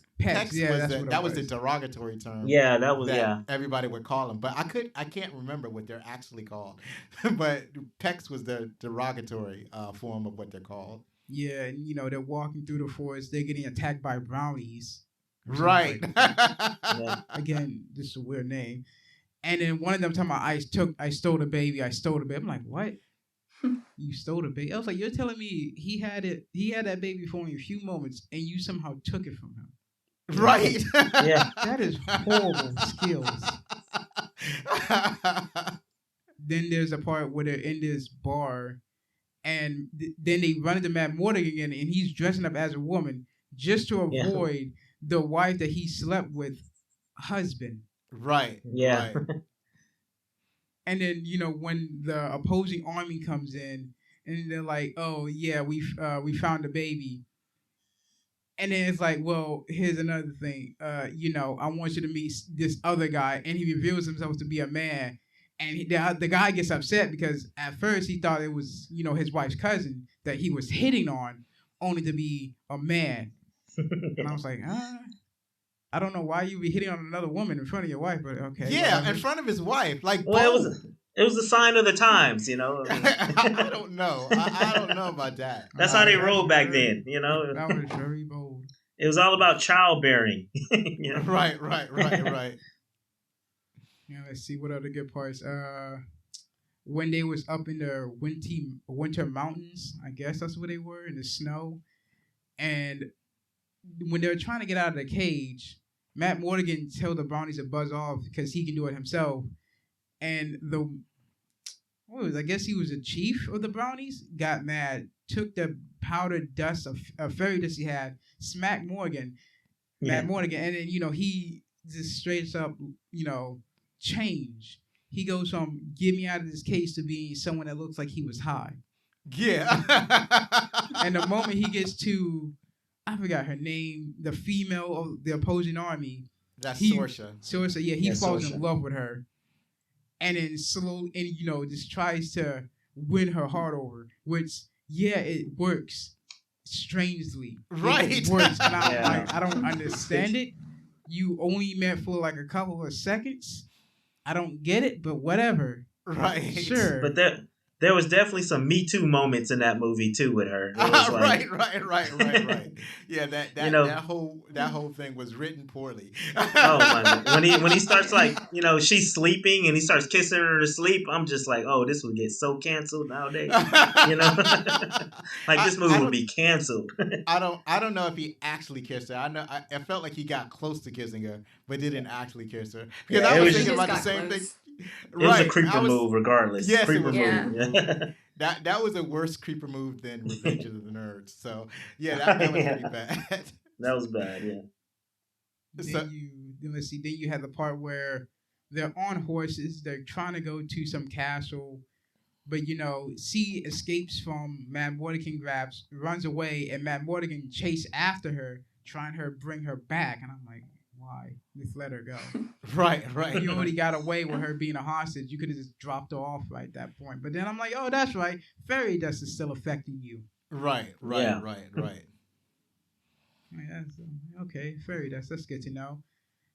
[SPEAKER 2] Yeah,
[SPEAKER 1] was the derogatory term.
[SPEAKER 4] Yeah, that was
[SPEAKER 1] everybody would call them, but I can't remember what they're actually called. But Pex was the derogatory form of what they're called.
[SPEAKER 2] Yeah, and they're walking through the forest. They're getting attacked by brownies.
[SPEAKER 1] Right.
[SPEAKER 2] Again, this is a weird name. And then one of them talking about I stole the baby. I'm like, what? You stole the baby? I was like, you're telling me he had that baby for only a few moments, and you somehow took it from him.
[SPEAKER 1] Right.
[SPEAKER 4] Yeah.
[SPEAKER 2] That is horrible skills. Then there's a part where they're in this bar, and then they run into Madmortigan again, and he's dressing up as a woman just to avoid the wife that he slept with husband.
[SPEAKER 1] Right.
[SPEAKER 4] Yeah.
[SPEAKER 1] Right.
[SPEAKER 2] And then when the opposing army comes in, and they're like, "Oh yeah, we found the baby." And then it's like, well, here's another thing. I want you to meet this other guy, and he reveals himself to be a man. And the guy gets upset because at first he thought it was, his wife's cousin that he was hitting on, only to be a man. And I was like, I don't know why you be hitting on another woman in front of your wife, but okay.
[SPEAKER 1] Yeah,
[SPEAKER 2] whatever.
[SPEAKER 1] in front of his wife. Like,
[SPEAKER 4] well, it was a sign of the times,
[SPEAKER 1] I don't know. I don't know about that.
[SPEAKER 4] That's how they rolled back then,
[SPEAKER 2] That was very bold.
[SPEAKER 4] It was all about childbearing.
[SPEAKER 1] Right.
[SPEAKER 2] Yeah, let's see what other good parts. When they was up in the winter mountains, I guess that's where they were, in the snow. And when they were trying to get out of the cage, Madmortigan told the brownies to buzz off because he can do it himself. And I guess he was a chief of the brownies, got mad, took the powdered dust of fairy dust he had, smacked Madmortigan, and then he just straight up change. He goes from "get me out of this cage" to being someone that looks like he was high.
[SPEAKER 1] Yeah.
[SPEAKER 2] And the moment he gets to, I forgot her name, the female of the opposing army.
[SPEAKER 1] That's Sorsha.
[SPEAKER 2] Sorsha, yeah, he falls
[SPEAKER 4] Sorsha.
[SPEAKER 2] in love with her. And then slowly, and just tries to win her heart over, which, it works strangely.
[SPEAKER 1] Right.
[SPEAKER 2] It works. And I'm like, I don't understand it. You only met for like a couple of seconds. I don't get it, but whatever.
[SPEAKER 1] Right.
[SPEAKER 2] Sure.
[SPEAKER 4] But there was definitely some Me Too moments in that movie too with her. It was like,
[SPEAKER 1] Right. Yeah, that whole thing was written poorly.
[SPEAKER 4] Oh my God. When he starts she's sleeping and he starts kissing her to sleep, I'm just like, oh, this would get so canceled nowadays. Like this movie would be canceled.
[SPEAKER 1] I don't know if he actually kissed her. I felt like he got close to kissing her, but didn't actually kiss her. Because I was thinking about the same thing.
[SPEAKER 4] It was a creeper move regardless.
[SPEAKER 1] Yes,
[SPEAKER 4] creeper
[SPEAKER 1] it was.
[SPEAKER 4] move.
[SPEAKER 1] That was a worse creeper move than Revenge of the Nerds. So yeah, that was pretty bad.
[SPEAKER 4] That was bad, yeah.
[SPEAKER 2] Then you had the part where they're on horses, they're trying to go to some castle, but C escapes from Madmortigan, runs away, and Madmortigan chase after her, trying to bring her back, and I'm like, why? Just let her go.
[SPEAKER 1] Right.
[SPEAKER 2] You already got away with her being a hostage. You could have just dropped her off right at that point. But then I'm like, oh, that's right. Fairy dust is still affecting you.
[SPEAKER 1] Right.
[SPEAKER 2] Yeah, okay, fairy dust. That's good to know.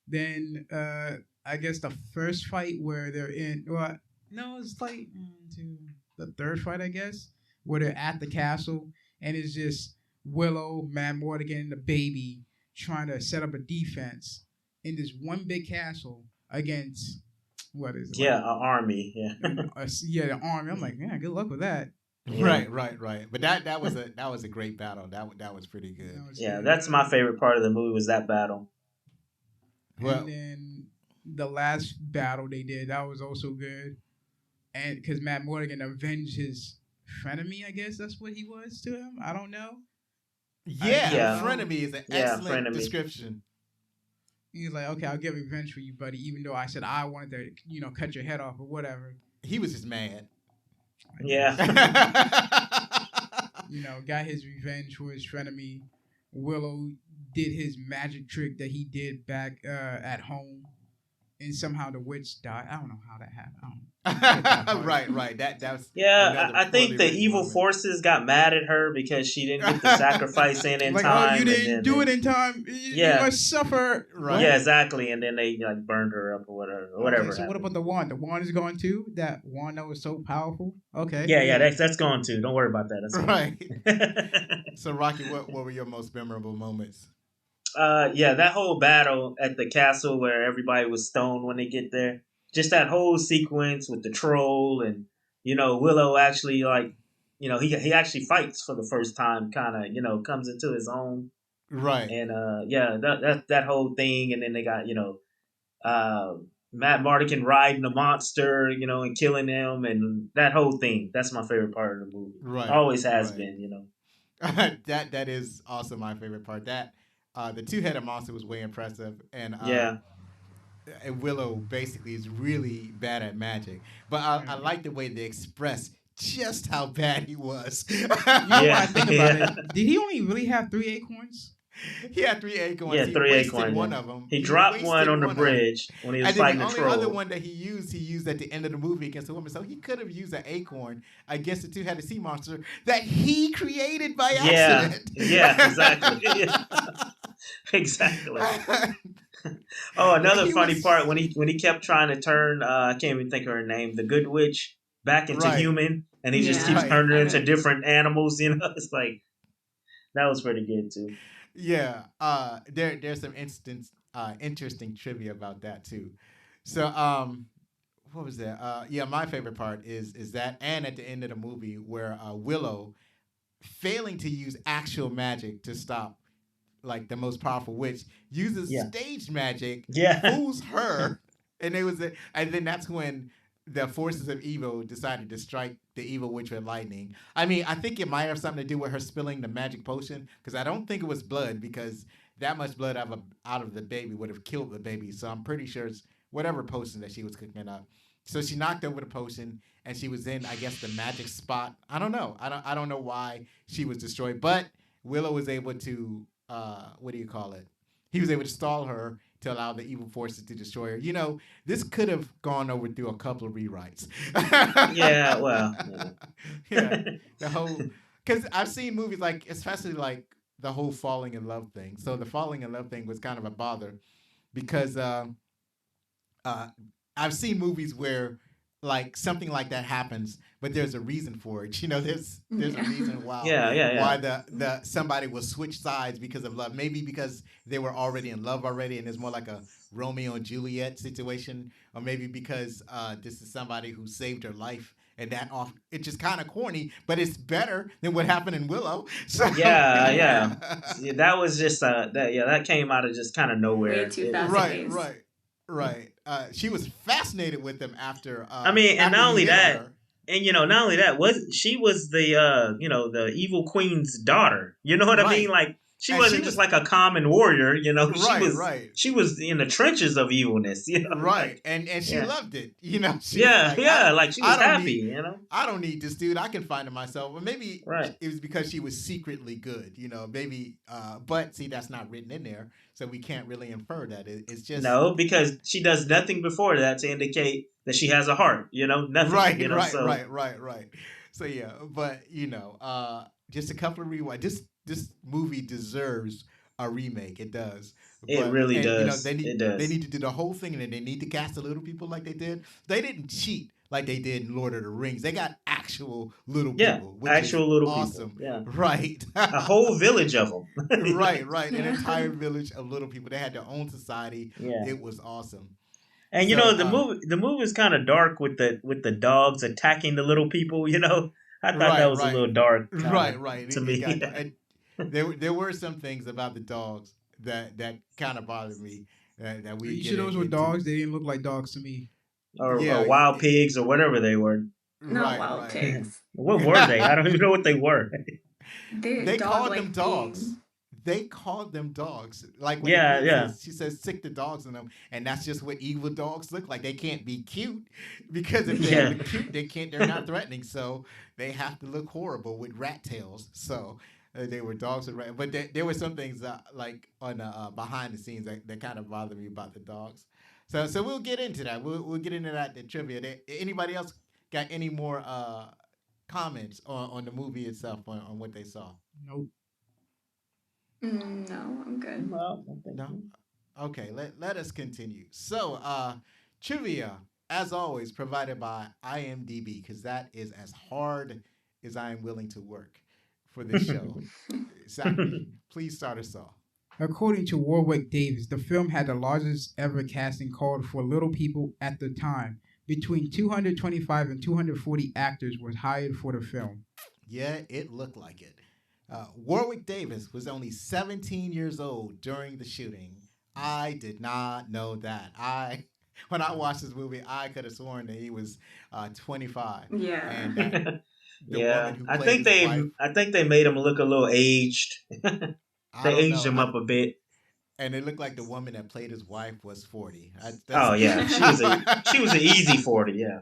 [SPEAKER 2] Then I guess the first fight where they're in, it's like the third fight, I guess, where they're at the castle, and it's just Willow, Madmortigan, the baby, trying to set up a defense in this one big castle against, what is it?
[SPEAKER 4] Yeah, an army. Yeah.
[SPEAKER 2] The army. I'm like, yeah, good luck with that.
[SPEAKER 1] Yeah. Right. But that was a great battle. That was pretty good.
[SPEAKER 4] That's my favorite part of the movie, was that battle.
[SPEAKER 2] Well, and then the last battle they did, that was also good. And because Madmortigan avenged his frenemy, I guess that's what he was to him. I don't know.
[SPEAKER 1] Yeah, frenemy is an excellent description.
[SPEAKER 2] He's like, okay, I'll get revenge for you, buddy, even though I said I wanted to, cut your head off or whatever.
[SPEAKER 1] He was just mad.
[SPEAKER 4] Yeah.
[SPEAKER 2] Got his revenge for his frenemy. Willow did his magic trick that he did back at home. and somehow the witch died. I don't know how that happened. I don't get that part.
[SPEAKER 1] Right. That's
[SPEAKER 4] Yeah,
[SPEAKER 1] another
[SPEAKER 4] I think
[SPEAKER 1] poorly
[SPEAKER 4] the
[SPEAKER 1] written
[SPEAKER 4] evil
[SPEAKER 1] moment.
[SPEAKER 4] forces got mad at her because she didn't get the sacrifice in
[SPEAKER 2] Like,
[SPEAKER 4] time.
[SPEAKER 2] oh, you
[SPEAKER 4] and
[SPEAKER 2] didn't
[SPEAKER 4] then
[SPEAKER 2] do
[SPEAKER 4] they-
[SPEAKER 2] it in time. You
[SPEAKER 4] Yeah.
[SPEAKER 2] must suffer.
[SPEAKER 1] Right.
[SPEAKER 4] Yeah, exactly. And then they like burned her up or whatever. Whatever.
[SPEAKER 2] Okay, so what
[SPEAKER 4] happened.
[SPEAKER 2] about the wand? The wand is gone too. That wand that was so powerful. Okay.
[SPEAKER 4] Yeah, that's gone too. Don't worry about that. That's gone.
[SPEAKER 1] Right. So, Rocky, what were your most memorable moments?
[SPEAKER 4] Yeah, that whole battle at the castle where everybody was stoned when they get there. Just that whole sequence with the troll and Willow actually he actually fights for the first time, kind of comes into his own.
[SPEAKER 1] Right.
[SPEAKER 4] And that whole thing, and then they got Madmortigan riding the monster, and killing him, and that whole thing. That's my favorite part of the movie.
[SPEAKER 1] Right.
[SPEAKER 4] Always has
[SPEAKER 1] Right.
[SPEAKER 4] been,
[SPEAKER 1] That is also my favorite part. That the two-headed monster was way impressive, and and Willow basically is really bad at magic. But I like the way they express just how bad he was.
[SPEAKER 2] You know what I think about
[SPEAKER 4] Yeah.
[SPEAKER 2] it? Did he only really have 3 acorns?
[SPEAKER 1] He had 3 acorns.
[SPEAKER 4] Yeah,
[SPEAKER 1] He
[SPEAKER 4] 3
[SPEAKER 1] wasted
[SPEAKER 4] acorns.
[SPEAKER 1] one of them.
[SPEAKER 4] He dropped
[SPEAKER 1] wasted
[SPEAKER 4] one on the
[SPEAKER 1] one of them.
[SPEAKER 4] bridge when he was
[SPEAKER 1] And then
[SPEAKER 4] fighting
[SPEAKER 1] the
[SPEAKER 4] the
[SPEAKER 1] only
[SPEAKER 4] troll.
[SPEAKER 1] other one that he used at the end of the movie against the woman. So he could have used an acorn against the two-headed sea monster that he created by accident.
[SPEAKER 4] Yeah, exactly. Yeah. Exactly. Oh, another
[SPEAKER 1] He
[SPEAKER 4] funny
[SPEAKER 1] was-
[SPEAKER 4] part when he kept trying to turn I can't even think of her name, the good witch, back into
[SPEAKER 1] Right.
[SPEAKER 4] human, and he just
[SPEAKER 5] Yeah.
[SPEAKER 4] keeps
[SPEAKER 1] Right.
[SPEAKER 4] turning her into different animals. It's like that was pretty good too.
[SPEAKER 1] Yeah, there's some interesting trivia about that too. So, what was that? Yeah, my favorite part is that, and at the end of the movie where Willow, failing to use actual magic to stop like the most powerful witch, uses
[SPEAKER 4] Yeah.
[SPEAKER 1] stage magic,
[SPEAKER 4] Yeah.
[SPEAKER 1] fools her, and then that's when the forces of evil decided to strike the evil witch with lightning. I mean, I think it might have something to do with her spilling the magic potion, because I don't think it was blood, because that much blood out of the baby would have killed the baby. So I'm pretty sure it's whatever potion that she was cooking up. So she knocked over the potion, and she was in, I guess, the magic spot. I don't know. I don't know why she was destroyed, but Willow was able to, what do you call it? He was able to stall her to allow the evil forces to destroy her. This could have gone over through a couple of rewrites.
[SPEAKER 4] Yeah, well,
[SPEAKER 1] Yeah, the whole, because I've seen movies like, especially like the whole falling in love thing. So the falling in love thing was kind of a bother because I've seen movies where like something like that happens, but there's a reason for it. There's a reason why.
[SPEAKER 4] Yeah.
[SPEAKER 1] Why the somebody will switch sides because of love. Maybe because they were already in love already, and it's more like a Romeo and Juliet situation, or maybe because this is somebody who saved her life, and it's just kind of corny, but it's better than what happened in Willow. So,
[SPEAKER 4] Yeah. See, that was just that came out of just kind of nowhere.
[SPEAKER 5] Way too fast.
[SPEAKER 1] Right. She was fascinated with him after.
[SPEAKER 4] I mean, and
[SPEAKER 1] after
[SPEAKER 4] not
[SPEAKER 1] he
[SPEAKER 4] only
[SPEAKER 1] hit
[SPEAKER 4] that,
[SPEAKER 1] her.
[SPEAKER 4] and not only that, she was the the evil queen's daughter. You know what I
[SPEAKER 1] Right.
[SPEAKER 4] mean? Like she
[SPEAKER 1] And
[SPEAKER 4] wasn't
[SPEAKER 1] she
[SPEAKER 4] just
[SPEAKER 1] was-
[SPEAKER 4] like a common warrior.
[SPEAKER 1] Right.
[SPEAKER 4] She was in the trenches of evilness.
[SPEAKER 1] Right, and she
[SPEAKER 4] Yeah.
[SPEAKER 1] loved it. She
[SPEAKER 4] Yeah,
[SPEAKER 1] was like,
[SPEAKER 4] like she
[SPEAKER 1] I
[SPEAKER 4] was
[SPEAKER 1] don't
[SPEAKER 4] happy.
[SPEAKER 1] I don't need this dude. I can find it myself. Or maybe
[SPEAKER 4] Right.
[SPEAKER 1] it was because she was secretly good. Maybe. But see, that's not written in there, so we can't really infer that. It's just
[SPEAKER 4] No, because she does nothing before that to indicate that she has a heart. Nothing.
[SPEAKER 1] Right,
[SPEAKER 4] so,
[SPEAKER 1] right. So yeah, but just a couple of rewinds. This movie deserves a remake. It does.
[SPEAKER 4] It really does.
[SPEAKER 1] They need,
[SPEAKER 4] It does.
[SPEAKER 1] They need to do the whole thing, and then they need to cast the little people like they did. They didn't cheat like they did in Lord of the Rings. They got actual little people. Which
[SPEAKER 4] actual
[SPEAKER 1] is
[SPEAKER 4] little
[SPEAKER 1] awesome.
[SPEAKER 4] people. Yeah,
[SPEAKER 1] Right.
[SPEAKER 4] a whole village of them.
[SPEAKER 1] right. An entire village of little people. They had their own society.
[SPEAKER 4] Yeah.
[SPEAKER 1] It was awesome.
[SPEAKER 4] And
[SPEAKER 1] So,
[SPEAKER 4] the movie is kind of dark with the dogs attacking the little people. I thought that was a little dark. kinda
[SPEAKER 1] Right.
[SPEAKER 4] To
[SPEAKER 1] It
[SPEAKER 4] me,
[SPEAKER 1] got- and there were some things about the dogs that kind of bothered me. That we
[SPEAKER 2] Are you
[SPEAKER 1] get
[SPEAKER 2] sure those were
[SPEAKER 1] into.
[SPEAKER 2] dogs? They didn't look like dogs to me.
[SPEAKER 4] or
[SPEAKER 1] Yeah,
[SPEAKER 4] wild pigs or whatever they were.
[SPEAKER 5] Not wild pigs.
[SPEAKER 4] What were they? I don't even know what they were.
[SPEAKER 1] They called them
[SPEAKER 5] dog-like
[SPEAKER 1] dogs.
[SPEAKER 5] beings.
[SPEAKER 1] They called them dogs. Like when
[SPEAKER 4] Yeah,
[SPEAKER 1] the queen
[SPEAKER 4] yeah.
[SPEAKER 1] says- she says sick the dogs in them, and that's just what evil dogs look like. They can't be cute because if they're
[SPEAKER 4] Yeah.
[SPEAKER 1] cute, they're not threatening. So they have to look horrible with rat tails. So they were dogs with rat. But there were some things like on behind the scenes that kind of bothered me about the dogs. So we'll get into that. We'll get into that, the trivia. Anybody else got any more comments on the movie itself, on what they saw?
[SPEAKER 2] Nope.
[SPEAKER 5] No, I'm good.
[SPEAKER 4] Well, thank
[SPEAKER 1] No?
[SPEAKER 4] you.
[SPEAKER 1] Okay, let us continue. So, trivia, as always, provided by IMDb, because that is as hard as I am willing to work for this show. Zachary, please start us off.
[SPEAKER 2] According to Warwick Davis, the film had the largest ever casting call for little people at the time. Between 225 and 240 actors were hired for the film.
[SPEAKER 1] Yeah, it looked like it. Warwick Davis was only 17 years old during the shooting. I did not know that. When I watched this movie, I could have sworn that he was 25.
[SPEAKER 5] Yeah.
[SPEAKER 1] And that the
[SPEAKER 4] Yeah,
[SPEAKER 1] woman who
[SPEAKER 4] I
[SPEAKER 1] played
[SPEAKER 4] think
[SPEAKER 1] his wife,
[SPEAKER 4] I think they made him look a little aged.
[SPEAKER 1] I
[SPEAKER 4] They
[SPEAKER 1] don't
[SPEAKER 4] aged
[SPEAKER 1] know.
[SPEAKER 4] him up a bit.
[SPEAKER 1] And it looked like the woman that played his wife was 40.
[SPEAKER 4] Oh yeah, she was an easy 40. Yeah.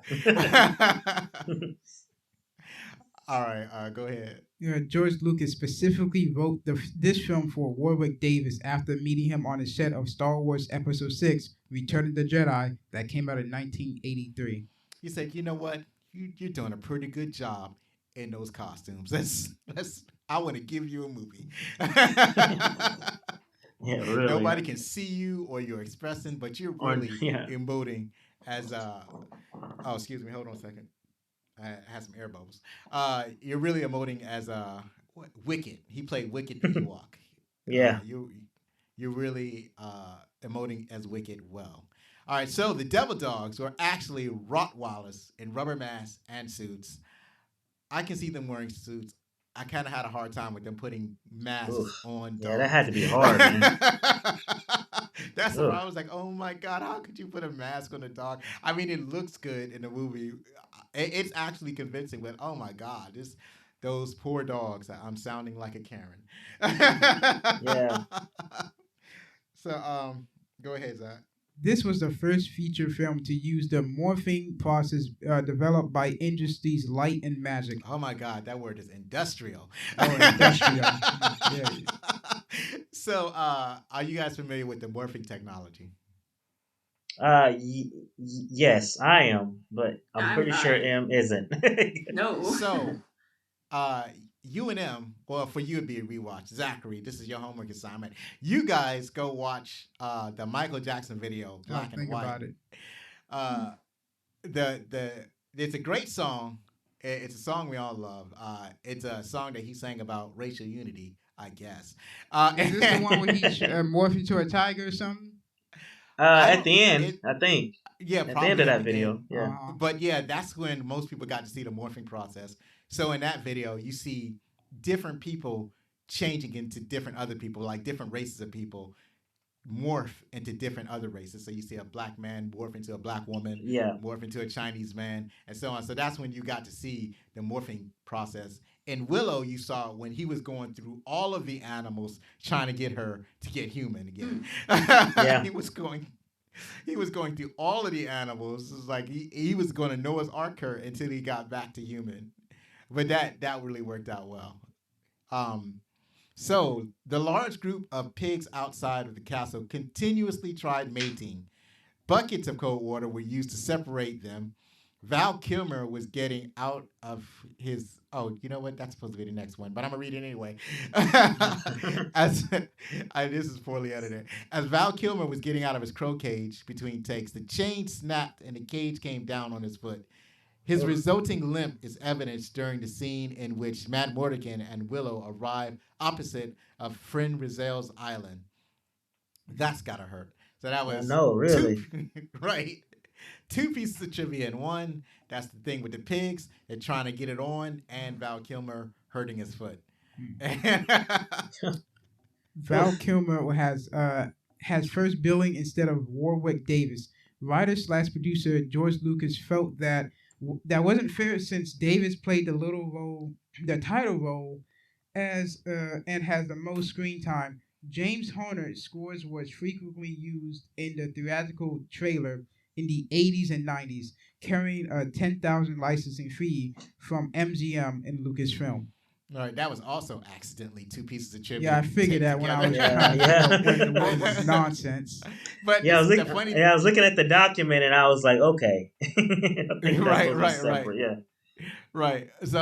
[SPEAKER 1] All right, go ahead.
[SPEAKER 2] George Lucas specifically wrote this film for Warwick Davis after meeting him on the set of Star Wars Episode 6, Return of the Jedi, that came out in 1983.
[SPEAKER 1] He said, "You know what? You're doing a pretty good job in those costumes. I want to give you a movie."
[SPEAKER 4] Yeah, really.
[SPEAKER 1] Nobody can see you or your expression, but you're really
[SPEAKER 4] yeah.
[SPEAKER 1] emoting as oh, excuse me, hold on a second. I had some air bubbles. You're really emoting as Wicket. He played Wicket the Ewok.
[SPEAKER 4] Yeah.
[SPEAKER 1] You're really emoting as Wicket well. All right, so the Devil Dogs were actually Rottweilers in rubber masks and suits. I can see them wearing suits. I kind of had a hard time with them putting masks on dogs.
[SPEAKER 4] Yeah, that had to be hard, man.
[SPEAKER 1] That's why I was like, oh my God, how could you put a mask on a dog? I mean, it looks good in the movie. It's actually convincing, but oh my God, those poor dogs. I'm sounding like a Karen.
[SPEAKER 4] Yeah.
[SPEAKER 1] So, go ahead, Zach.
[SPEAKER 2] This was the first feature film to use the morphing process developed by industries Light and Magic.
[SPEAKER 1] Oh my God, that word is industrial.
[SPEAKER 2] Oh, industrial. Yeah.
[SPEAKER 1] So, are you guys familiar with the morphing technology?
[SPEAKER 4] Yes, I am, but I'm pretty sure M isn't.
[SPEAKER 5] No.
[SPEAKER 1] So, you and M, well, for you it'd be a rewatch. Zachary, this is your homework assignment. You guys go watch the Michael Jackson video, Black and
[SPEAKER 2] Think
[SPEAKER 1] White.
[SPEAKER 2] about it.
[SPEAKER 1] It's a great song. It's a song we all love. It's a song that he sang about racial unity, I guess.
[SPEAKER 2] Is this the one where he morphed into a tiger or something?
[SPEAKER 4] At the end, I think.
[SPEAKER 1] Yeah,
[SPEAKER 4] at the end of that video. Yeah.
[SPEAKER 1] But yeah, that's when most people got to see the morphing process. So in that video, you see different people changing into different other people, like different races of people morph into different other races. So you see a black man morph into a black woman, morph into a Chinese man, and so on. So that's when you got to see the morphing process. In Willow, you saw when he was going through all of the animals trying to get her to get human again.
[SPEAKER 4] Yeah.
[SPEAKER 1] He was going through all of the animals. It was like he was going to Noah's Ark her until he got back to human. But that really worked out well. So the large group of pigs outside of the castle continuously tried mating. Buckets of cold water were used to separate them. Val Kilmer was getting out of his... Oh, you know what? That's supposed to be the next one, but I'm going to read it anyway. This is poorly edited. As Val Kilmer was getting out of his crow cage between takes, the chain snapped and the cage came down on his foot. His resulting limp is evidenced during the scene in which Madmortigan and Willow arrive opposite of Friend Rizel's island. That's gotta hurt. So that was
[SPEAKER 4] really.
[SPEAKER 1] Right. 2 pieces of trivia in one. That's the thing with the pigs. They're trying to get it on, and Val Kilmer hurting his foot.
[SPEAKER 2] Val Kilmer has first billing instead of Warwick Davis. Writer/producer George Lucas felt that wasn't fair since Davis played the title role, and has the most screen time. James Horner's scores was frequently used in the theatrical trailer in the 80s and 90s, carrying a $10,000 licensing fee from MGM and Lucasfilm.
[SPEAKER 1] All right, that was also accidentally two pieces of trivia.
[SPEAKER 2] Yeah, I figured that when I was trying to when it was nonsense.
[SPEAKER 1] But
[SPEAKER 4] Yeah, I was
[SPEAKER 1] the funny.
[SPEAKER 4] I was looking at the document and I was like, okay. I think
[SPEAKER 1] Right.
[SPEAKER 4] Yeah.
[SPEAKER 1] Right. So,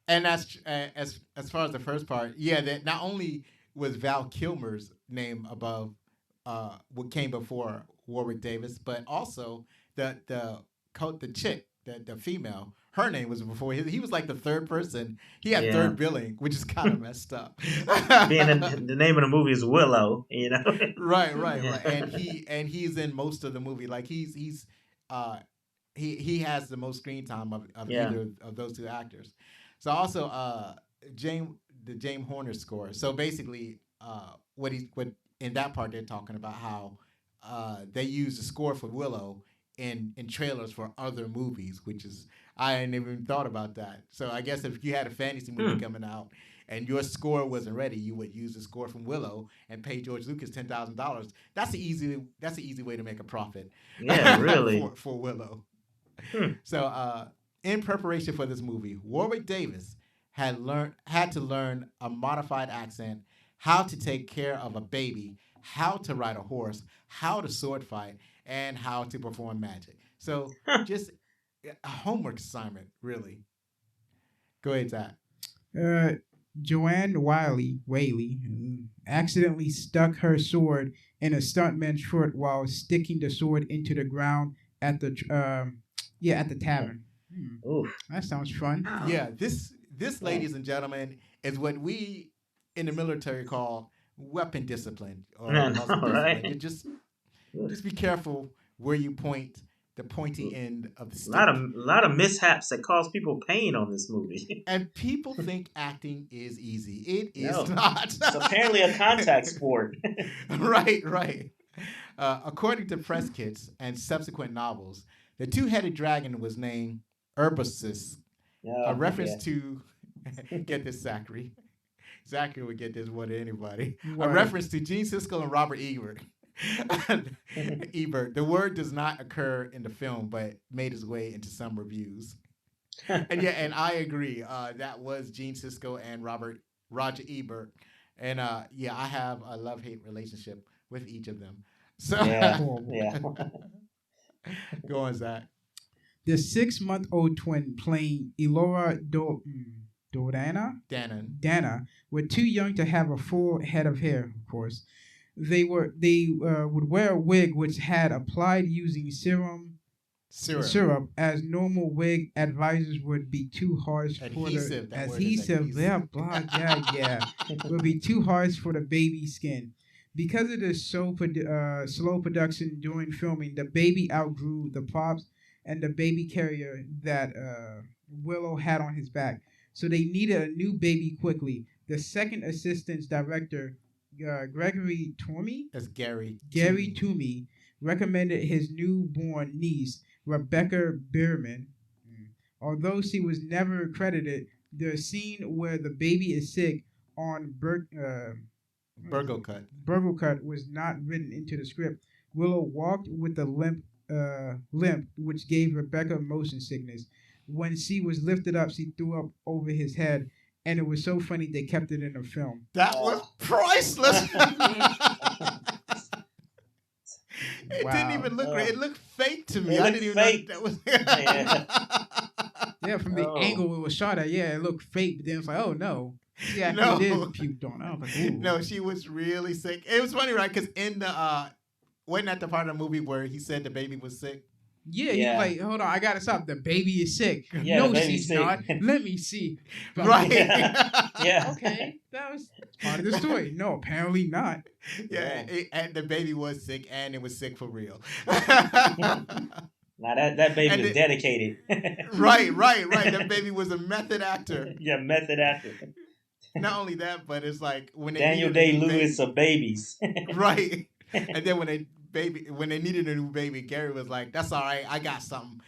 [SPEAKER 1] and that's as far as the first part. Yeah, that not only was Val Kilmer's name above what came before Warwick Davis, but also the chick, the female, her name was before his. He was like the third person. He had third billing, which is kind of messed up.
[SPEAKER 4] Being the name of the movie is Willow, you know.
[SPEAKER 1] Right. And he's in most of the movie. Like he has the most screen time of either of those two actors. So also the James Horner score. So basically, what in that part they're talking about how they use the score for Willow in trailers for other movies, which is I hadn't even thought about that. So I guess if you had a fantasy movie coming out and your score wasn't ready, you would use the score from Willow and pay George Lucas $10,000. That's an easy way to make a profit.
[SPEAKER 4] Yeah, really.
[SPEAKER 1] for Willow. So in preparation for this movie, Warwick Davis had to learn a modified accent, how to take care of a baby, how to ride a horse, how to sword fight, and how to perform magic. So just a homework assignment, really. Go ahead, Zach.
[SPEAKER 2] Joanne Whaley accidentally stuck her sword in a stuntman's foot while sticking the sword into the ground at the tavern. That sounds fun.
[SPEAKER 1] Yeah, this, ladies and gentlemen, is what we in the military call weapon discipline. Or
[SPEAKER 4] right?
[SPEAKER 1] You just be careful where you point the pointy end of the stick.
[SPEAKER 4] A lot of mishaps that cause people pain on this movie.
[SPEAKER 1] And people think acting is easy. It is not.
[SPEAKER 4] It's apparently a contact sport.
[SPEAKER 1] Right. According to press kits and subsequent novels, the two-headed dragon was named Urbosis, a reference to, get this, Zachary. Zachary would get this more than anybody.
[SPEAKER 2] What?
[SPEAKER 1] A reference to Gene Siskel and Robert Ebert. The word does not occur in the film, but made its way into some reviews. And I agree. That was Gene Siskel and Roger Ebert. And I have a love-hate relationship with each of them. So go on, Zach.
[SPEAKER 2] The 6-month-old twin playing Elora Dana were too young to have a full head of hair, of course. They would wear a wig which had applied using syrup, as normal wig advisors would be too harsh for the adhesive. Would be too harsh for the baby's skin. Because of the slow production during filming, the baby outgrew the props and the baby carrier that Willow had on his back. So they needed a new baby quickly. The second assistant director, Gregory Toomey?
[SPEAKER 1] That's Gary.
[SPEAKER 2] Gary Toomey recommended his newborn niece, Rebecca Bierman. Although she was never credited, the scene where the baby is sick on
[SPEAKER 1] Burgle
[SPEAKER 2] Cut was not written into the script. Willow walked with a limp, which gave Rebecca motion sickness. When she was lifted up, she threw up over his head, and it was so funny they kept it in the film.
[SPEAKER 1] That was priceless. It didn't even look great. It looked fake to me. I didn't even know that was.
[SPEAKER 2] Yeah, from the angle it was shot at, it looked fake. But then it's like, oh no. She actually did puked on. I was like, ooh.
[SPEAKER 1] No, she was really sick. It was funny, right? Because in the wasn't that the part of the movie where he said the baby was sick?
[SPEAKER 2] Yeah, he's like, hold on, I gotta stop. The baby is sick.
[SPEAKER 4] Yeah,
[SPEAKER 2] no, she's not. Let me see. But
[SPEAKER 1] right.
[SPEAKER 4] Yeah.
[SPEAKER 2] Okay, that was part of the story. No, apparently not.
[SPEAKER 1] Yeah, and the baby was sick, and it was sick for real.
[SPEAKER 4] Now that baby was dedicated.
[SPEAKER 1] Right. That baby was a method actor.
[SPEAKER 4] Yeah, method actor.
[SPEAKER 1] Not only that, but it's like when they
[SPEAKER 4] Daniel Day-Lewis of babies.
[SPEAKER 1] Right. And then when they needed a new baby, Gary was like, "That's all right. I got something.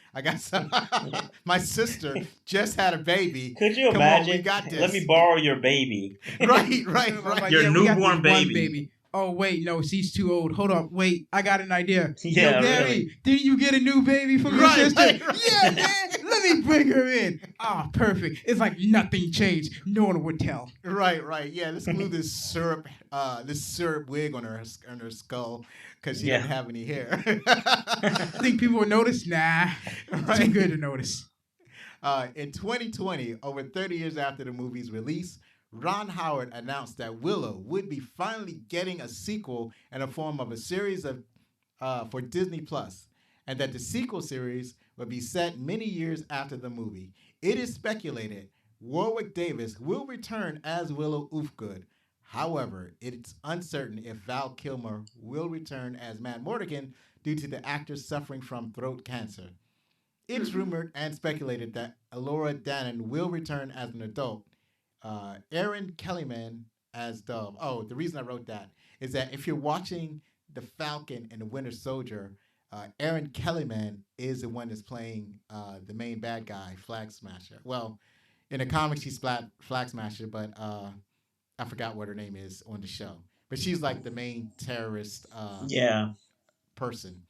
[SPEAKER 1] My sister just had a baby.
[SPEAKER 4] Could you imagine?
[SPEAKER 1] Come on, we got this.
[SPEAKER 4] Let me borrow your baby."
[SPEAKER 1] Right.
[SPEAKER 2] Like,
[SPEAKER 4] your
[SPEAKER 2] newborn
[SPEAKER 4] newborn baby.
[SPEAKER 2] Oh wait, no, she's too old. Hold up, wait, I got an idea.
[SPEAKER 4] Yeah,
[SPEAKER 2] Yo, Gary,
[SPEAKER 4] really.
[SPEAKER 2] didn't you get a new baby from your sister?
[SPEAKER 1] Right.
[SPEAKER 2] Yeah, man. Let Let me bring her in. Ah, perfect. It's like nothing changed. No one would tell.
[SPEAKER 1] Right. Yeah, let's glue this syrup wig on her skull because she doesn't have any hair.
[SPEAKER 2] I think people will notice. Nah, too good to notice.
[SPEAKER 1] In 2020, over 30 years after the movie's release, Ron Howard announced that Willow would be finally getting a sequel in the form of a series of for Disney Plus, and that the sequel series would be set many years after the movie. It is speculated Warwick Davis will return as Willow Ufgood. However, it's uncertain if Val Kilmer will return as Madmortigan due to the actor suffering from throat cancer. It's rumored and speculated that Elora Danan will return as an adult. Aaron Kellyman as Dove. Oh, the reason I wrote that is that if you're watching The Falcon and the Winter Soldier, Aaron Kellyman is the one that's playing the main bad guy, Flag Smasher. Well, in the comics, she's Flag Smasher, but I forgot what her name is on the show. But she's like the main terrorist person.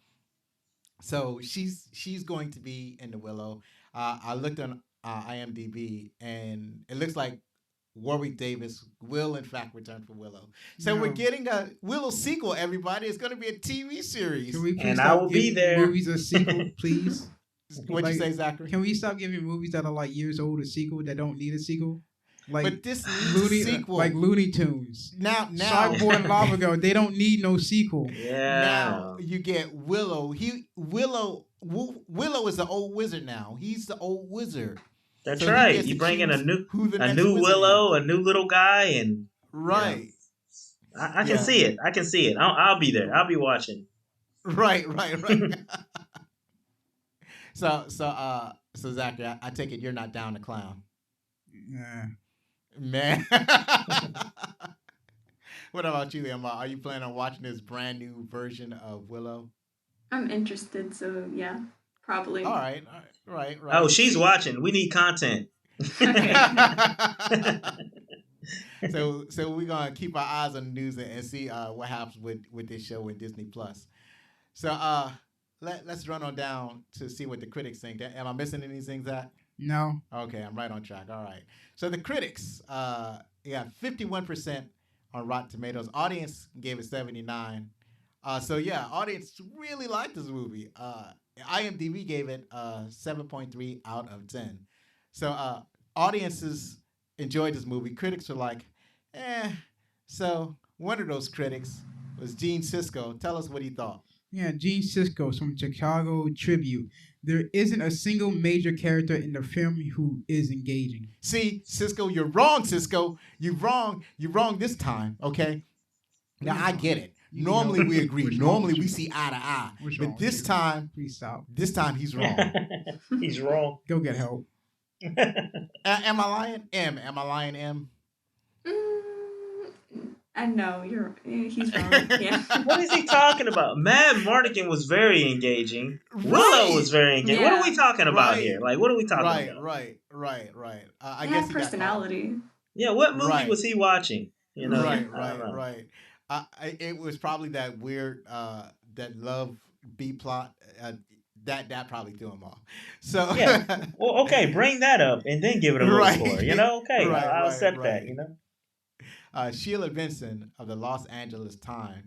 [SPEAKER 1] So she's going to be in the Willow. I looked on IMDb, and it looks like Warwick Davis will, in fact, return for Willow. So we're getting a Willow sequel, everybody. It's going to be a TV series.
[SPEAKER 2] Can we please
[SPEAKER 4] I will be there.
[SPEAKER 2] Movies a sequel, please?
[SPEAKER 1] What'd you say, Zachary?
[SPEAKER 2] Can we stop giving movies that are like years old a sequel that don't need a sequel? Like,
[SPEAKER 1] but this needs a sequel.
[SPEAKER 2] Like Looney Tunes.
[SPEAKER 1] Now
[SPEAKER 2] Cyborg and Lava Girl, they don't need no sequel.
[SPEAKER 4] Yeah.
[SPEAKER 1] Now you get Willow. Willow is the old wizard now. He's the old wizard.
[SPEAKER 4] That's right. You bring in a new Willow, a new little guy, and
[SPEAKER 1] right.
[SPEAKER 4] I can see it. I can see it. I'll be there. I'll be watching.
[SPEAKER 1] Right. So Zachary, I take it you're not down to clown.
[SPEAKER 2] Nah.
[SPEAKER 1] Man. What about you, Emma? Are you planning on watching this brand new version of Willow?
[SPEAKER 5] I'm interested, so yeah, probably.
[SPEAKER 1] All right.
[SPEAKER 4] Oh, she's watching. We need content.
[SPEAKER 1] So we're gonna keep our eyes on the news and see what happens with this show with Disney Plus. So let's run on down to see what the critics think. Am I missing anything, Zach?
[SPEAKER 2] No.
[SPEAKER 1] Okay, I'm right on track. All right. So the critics, 51% on Rotten Tomatoes. Audience gave it 79. Audience really liked this movie. IMDb gave it 7.3 out of 10. So audiences enjoyed this movie. Critics were like, So one of those critics was Gene Sisco. Tell us what he thought.
[SPEAKER 2] Yeah, Gene Sisco from Chicago Tribune. There isn't a single major character in the film who is engaging.
[SPEAKER 1] See, Sisco, you're wrong, Sisco. You're wrong this time, okay? Now, I get it. Normally, we agree. Normally, we see eye to eye. But this time,
[SPEAKER 2] please stop.
[SPEAKER 1] This time, he's wrong.
[SPEAKER 4] He's wrong.
[SPEAKER 2] Go get help.
[SPEAKER 1] Am I lying? Am I lying, M?
[SPEAKER 5] No, he's wrong. Yeah.
[SPEAKER 4] What is he talking about? Madmortigan was very engaging.
[SPEAKER 1] Right.
[SPEAKER 4] Willow was very engaging.
[SPEAKER 5] Yeah.
[SPEAKER 4] What are we talking about here? Like, what are we talking about?
[SPEAKER 1] Right. I
[SPEAKER 5] He
[SPEAKER 1] guess
[SPEAKER 5] had
[SPEAKER 1] he
[SPEAKER 5] personality.
[SPEAKER 4] Yeah, what movie was he watching? You know,
[SPEAKER 1] Right. It was probably that weird that love B plot that probably threw him off. So
[SPEAKER 4] yeah. Well, okay, bring that up and then give it a low score. You know, okay, I'll accept that. You know.
[SPEAKER 1] Sheila Benson of the Los Angeles Times.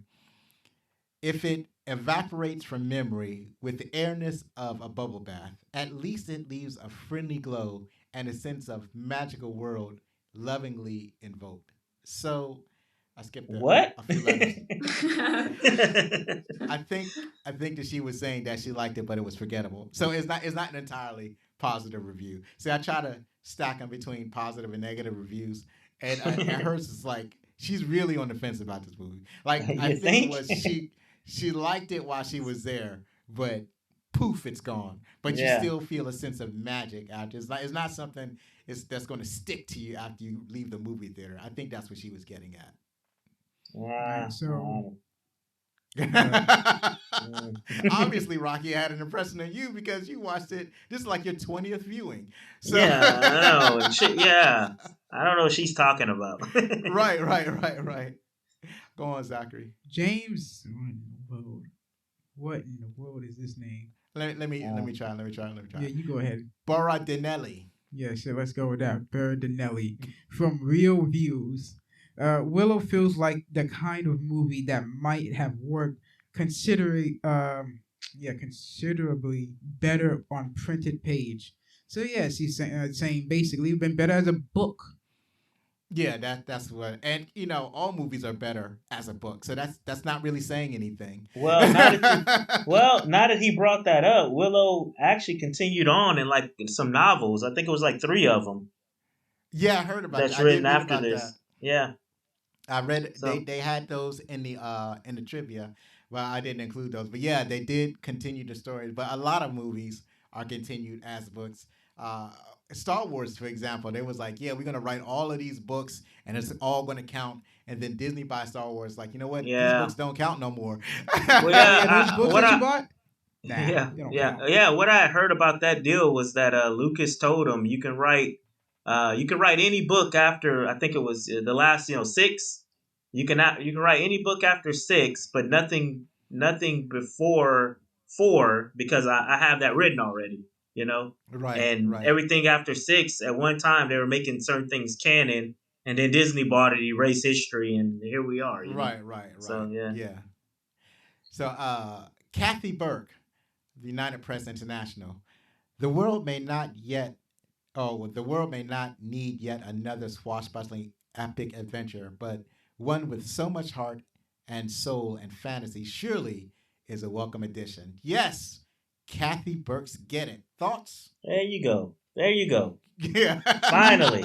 [SPEAKER 1] If it evaporates from memory with the airness of a bubble bath, at least it leaves a friendly glow and a sense of magical world lovingly invoked. So I skipped
[SPEAKER 4] what?
[SPEAKER 1] a few letters. I think that she was saying that she liked it, but it was forgettable. So it's not an entirely positive review. See, I try to stack them between positive and negative reviews. And hers is like, she's really on the fence about this movie. Like, I think it was she liked it while she was there, but poof, it's gone. But you still feel a sense of magic after. It's not something that's going to stick to you after you leave the movie theater. I think that's what she was getting at.
[SPEAKER 4] Wow.
[SPEAKER 2] So,
[SPEAKER 1] obviously, Rocky had an impression on you because you watched it. This is like your 20th viewing. So.
[SPEAKER 4] Yeah, I know. I don't know what she's talking about.
[SPEAKER 1] Right. Go on, Zachary.
[SPEAKER 2] James, what in the world is this name?
[SPEAKER 1] Let me try.
[SPEAKER 2] Yeah, you go ahead.
[SPEAKER 1] Borodinelli.
[SPEAKER 2] Yeah, so let's go with that. Berardinelli. From Real Views. Willow feels like the kind of movie that might have worked considerably better on printed page. So yes, he's saying basically been better as a book.
[SPEAKER 1] Yeah, that's what. And all movies are better as a book. So that's not really saying anything.
[SPEAKER 4] Well, now that he brought that up, Willow actually continued on in like some novels. I think it was like 3 of them.
[SPEAKER 1] Yeah, I heard about
[SPEAKER 4] that's
[SPEAKER 1] that.
[SPEAKER 4] written
[SPEAKER 1] I did read
[SPEAKER 4] after
[SPEAKER 1] about
[SPEAKER 4] this.
[SPEAKER 1] that.
[SPEAKER 4] Yeah,
[SPEAKER 1] I read
[SPEAKER 4] so,
[SPEAKER 1] they had those in the trivia. Well, I didn't include those, but yeah, they did continue the stories. But a lot of movies are continued as books. Star Wars, for example, they was like, yeah, we're gonna write all of these books, and it's all gonna count. And then Disney buys Star Wars, like, you know what?
[SPEAKER 4] yeah.
[SPEAKER 1] These books don't count no more.
[SPEAKER 4] Well, yeah,
[SPEAKER 2] those books that you bought. Nah,
[SPEAKER 4] yeah,
[SPEAKER 2] they don't
[SPEAKER 4] yeah,
[SPEAKER 2] count.
[SPEAKER 4] yeah. What I heard about that deal was that Lucas told him you can write any book after, I think it was the last 6. You can write any book after 6, but nothing before 4 because I have that written already.
[SPEAKER 1] Right,
[SPEAKER 4] and
[SPEAKER 1] right.
[SPEAKER 4] everything after 6 at one time they were making certain things canon, and then Disney bought it, erased history, and here we are.
[SPEAKER 1] Right.
[SPEAKER 4] So yeah.
[SPEAKER 1] So Kathy Burke, the United Press International. The world may not need yet another swashbuckling epic adventure, but one with so much heart and soul and fantasy surely is a welcome addition. Yes, Kathy Burke's Get It. Thoughts?
[SPEAKER 4] There you go.
[SPEAKER 1] Yeah.
[SPEAKER 4] Finally.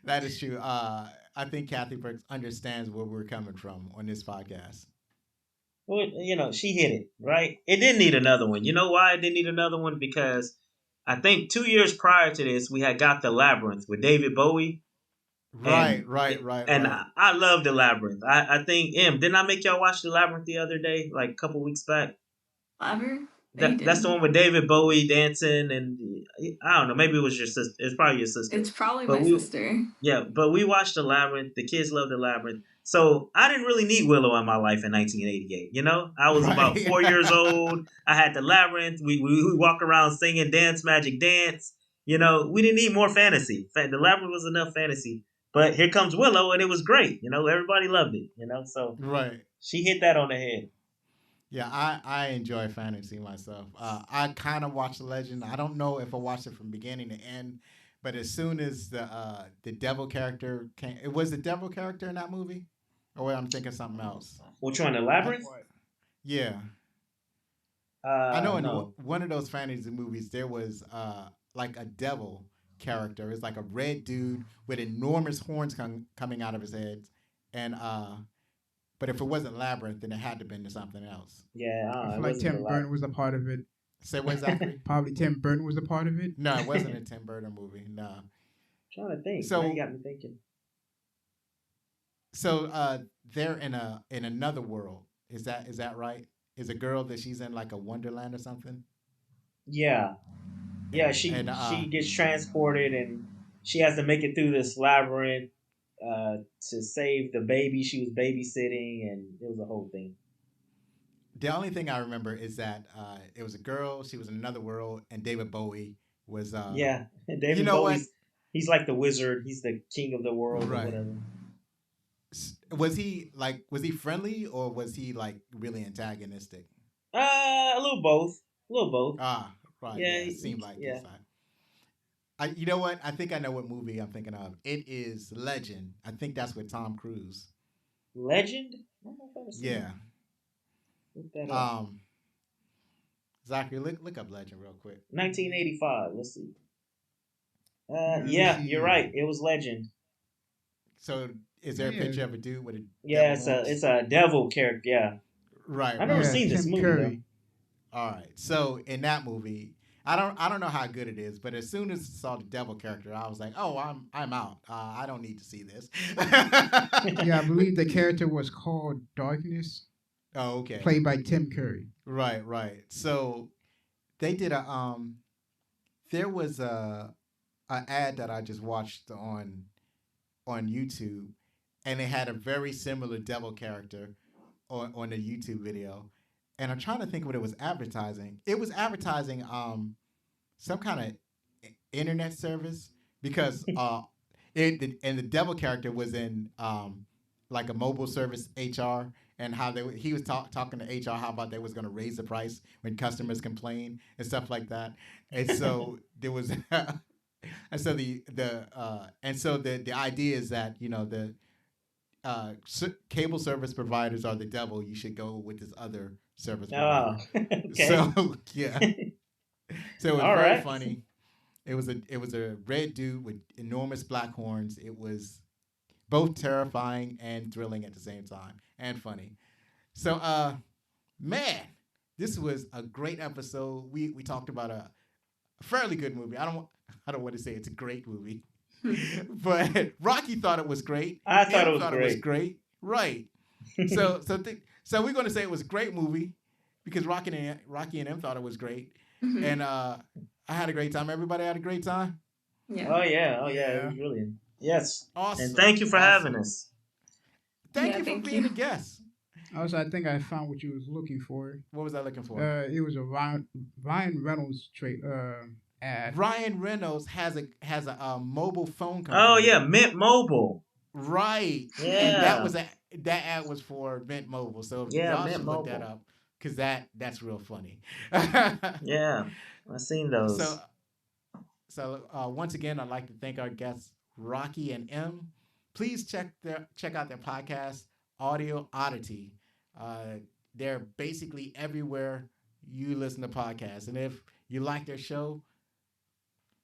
[SPEAKER 1] That is true. I think Kathy Burke understands where we're coming from on this podcast.
[SPEAKER 4] Well, she hit it, right? It didn't need another one. You know why it didn't need another one? Because I think 2 years prior to this, we had got The Labyrinth with David Bowie.
[SPEAKER 1] Right.
[SPEAKER 4] And I love The Labyrinth. I think, didn't I make y'all watch The Labyrinth the other day, like a couple weeks back?
[SPEAKER 5] Labyrinth?
[SPEAKER 4] That's the one with David Bowie dancing, and I don't know, maybe it was your sister. It's probably your sister.
[SPEAKER 5] It's probably my sister.
[SPEAKER 4] Yeah, but we watched The Labyrinth. The kids love The Labyrinth. So I didn't really need Willow in my life in 1988. I was about 4 years old. I had The Labyrinth. We walk around singing Dance Magic Dance. We didn't need more fantasy. The Labyrinth was enough fantasy. But here comes Willow, and it was great. Everybody loved it. So
[SPEAKER 1] right.
[SPEAKER 4] She hit that on the head.
[SPEAKER 1] Yeah, I enjoy fantasy myself. I kind of watched The Legend. I don't know if I watched it from beginning to end, but as soon as the devil character came, it was the devil character in that movie? Or wait, I'm thinking something else.
[SPEAKER 4] Which one, The Labyrinth?
[SPEAKER 1] Yeah. I know in one of those fantasy movies, there was like a devil character. It's like a red dude with enormous horns coming out of his head. And but if it wasn't Labyrinth, then it had to have been something else.
[SPEAKER 4] Yeah,
[SPEAKER 2] I feel like Tim Burton was a part of it.
[SPEAKER 1] Say what exactly?
[SPEAKER 2] Probably Tim Burton was a part of it.
[SPEAKER 1] No, it wasn't a Tim Burton movie. No.
[SPEAKER 4] I'm trying to think.
[SPEAKER 1] So
[SPEAKER 4] now you got me thinking.
[SPEAKER 1] So they're in another world. Is that right? Is a girl that she's in like a Wonderland or something?
[SPEAKER 4] Yeah. Yeah, she gets transported and she has to make it through this labyrinth to save the baby she was babysitting, and it was a whole thing.
[SPEAKER 1] The only thing I remember is that it was a girl, she was in another world, and David Bowie was...
[SPEAKER 4] yeah, David Bowie, he's like the wizard. He's the king of the world, right, or whatever.
[SPEAKER 1] Was he friendly, or was he like really antagonistic?
[SPEAKER 4] A little both.
[SPEAKER 1] Ah, right. Yeah, it seemed like
[SPEAKER 4] yeah.
[SPEAKER 1] You know what? I think I know what movie I'm thinking of. It is Legend. I think that's with Tom Cruise.
[SPEAKER 4] Legend? I don't know if I've seen
[SPEAKER 1] yeah.
[SPEAKER 4] Look that up.
[SPEAKER 1] Zachary, look up Legend real quick.
[SPEAKER 4] 1985. Let's see. Yeah, you're right. It was Legend.
[SPEAKER 1] So, is there a picture of a dude with a?
[SPEAKER 4] Yeah, it's a devil character. Yeah.
[SPEAKER 1] Right.
[SPEAKER 4] I've never seen this movie. Though.
[SPEAKER 1] All right. So in that movie, I don't know how good it is, but as soon as I saw the devil character, I was like, oh, I'm out. I don't need to see this.
[SPEAKER 2] Yeah, I believe the character was called Darkness.
[SPEAKER 1] Oh, okay.
[SPEAKER 2] Played by Tim Curry.
[SPEAKER 1] Right. So they did there was an ad that I just watched on YouTube, and it had a very similar devil character on the YouTube video. and I'm trying to think what it was advertising. It was advertising some kind of internet service because and the devil character was in like a mobile service HR, and how he was talking to HR how about they was going to raise the price when customers complain and stuff like that. And so there was and so the idea is that, you know, the cable service providers are the devil. You should go with this other service provider.
[SPEAKER 4] Okay.
[SPEAKER 1] So yeah. So it was
[SPEAKER 4] All
[SPEAKER 1] very
[SPEAKER 4] right.
[SPEAKER 1] funny. It was a red dude with enormous black horns. It was both terrifying and thrilling at the same time, and funny. So man, this was a great episode. We talked about a fairly good movie. I don't want to say it's a great movie. But Rocky thought it was great.
[SPEAKER 4] I thought
[SPEAKER 1] Em
[SPEAKER 4] it was great.
[SPEAKER 1] great. Right. So we're going to say it was a great movie because Rocky and Em thought it was great.
[SPEAKER 5] Mhm.
[SPEAKER 1] And I had a great time. Everybody had a great time?
[SPEAKER 5] Yeah.
[SPEAKER 4] Oh yeah. It was brilliant. Yes.
[SPEAKER 1] Awesome.
[SPEAKER 4] And thank you for having us.
[SPEAKER 1] Thank
[SPEAKER 5] Yeah,
[SPEAKER 1] you for
[SPEAKER 5] thank
[SPEAKER 1] being
[SPEAKER 5] you.
[SPEAKER 1] a guest.
[SPEAKER 2] Also, I think I found what you was looking for.
[SPEAKER 1] What was I looking for?
[SPEAKER 2] It was a Ryan Reynolds ad.
[SPEAKER 1] Ryan Reynolds has a mobile phone company.
[SPEAKER 4] Oh yeah, Mint Mobile.
[SPEAKER 1] Right.
[SPEAKER 4] Yeah.
[SPEAKER 1] And that ad was for Mint Mobile. So
[SPEAKER 4] Yeah,
[SPEAKER 1] y'all
[SPEAKER 4] Mint
[SPEAKER 1] should look that
[SPEAKER 4] Mobile.
[SPEAKER 1] up because that's real funny.
[SPEAKER 4] Yeah, I've seen those.
[SPEAKER 1] So once again, I'd like to thank our guests Rocky and Em. Please check out their podcast, Audio Oddity. They're basically everywhere you listen to podcasts. And if you like their show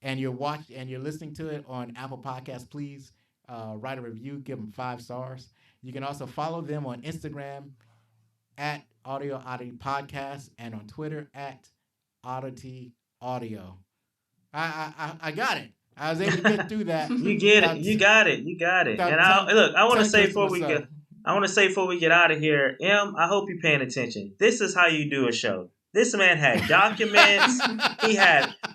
[SPEAKER 1] and you're listening to it on Apple Podcasts, please write a review, give them 5 stars. You can also follow them on Instagram at Audio Oddity Podcast and on Twitter at Oddity Audio. I got it. I was able to get through that.
[SPEAKER 4] You get it. You got it. And I want to say before we get out of here, Em, I hope you're paying attention. This is how you do a show. This man had documents.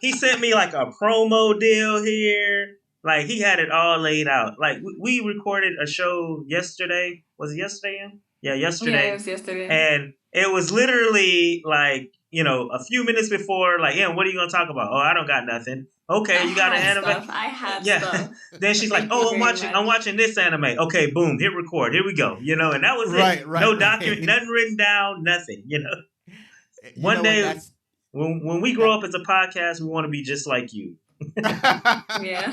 [SPEAKER 4] He sent me like a promo deal here. Like he had it all laid out. Like we recorded a show yesterday. Was it yesterday, Em? Yeah, yesterday.
[SPEAKER 5] Yeah, it was yesterday.
[SPEAKER 4] And it was literally like, you know, a few minutes before, like, Em, what are you going to talk about? Oh, I don't got nothing. Okay, you got an anime?
[SPEAKER 5] I had
[SPEAKER 4] Yeah.
[SPEAKER 5] stuff.
[SPEAKER 4] Then she's like,
[SPEAKER 5] Thank you
[SPEAKER 4] "Oh,
[SPEAKER 5] very
[SPEAKER 4] I'm
[SPEAKER 5] much.
[SPEAKER 4] watching this anime." Okay, boom, hit record. Here we go. You know, and that was
[SPEAKER 1] Right,
[SPEAKER 4] it.
[SPEAKER 1] right,
[SPEAKER 4] No
[SPEAKER 1] right.
[SPEAKER 4] document, nothing written down, nothing. You know,
[SPEAKER 1] You
[SPEAKER 4] One
[SPEAKER 1] know
[SPEAKER 4] day-
[SPEAKER 1] what, that's-
[SPEAKER 4] when we grow up as a podcast, we want to be just like you.
[SPEAKER 5] Yeah.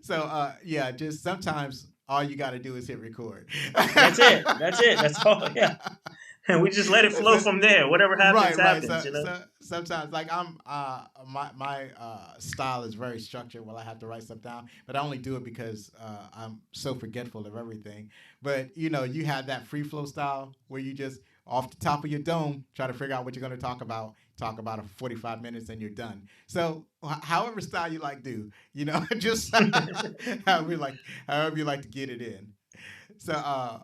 [SPEAKER 1] So yeah, just sometimes all you got to do is hit record.
[SPEAKER 4] That's it. That's all. Yeah, and we just let it flow from there. Whatever happens, happens.
[SPEAKER 1] So,
[SPEAKER 4] you know.
[SPEAKER 1] so sometimes, like I'm, my style is very structured. Well, I have to write stuff down, but I only do it because I'm so forgetful of everything. But you know, you have that free flow style where you just off the top of your dome try to figure out what you're going to talk about. Talk about it for 45 minutes and you're done. So, however style you like do, you know, just however you like to get it in. So,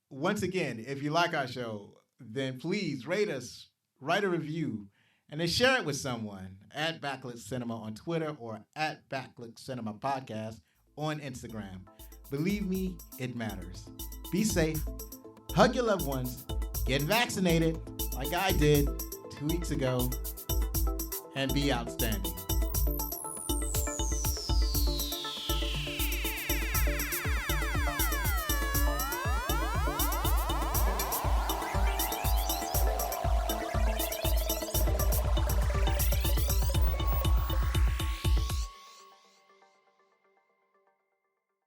[SPEAKER 1] once again, if you like our show, then please rate us, write a review, and then share it with someone at Backlit Cinema on Twitter or at Backlit Cinema Podcast on Instagram. Believe me, it matters. Be safe, hug your loved ones, get vaccinated like I did 2 weeks ago, and be outstanding.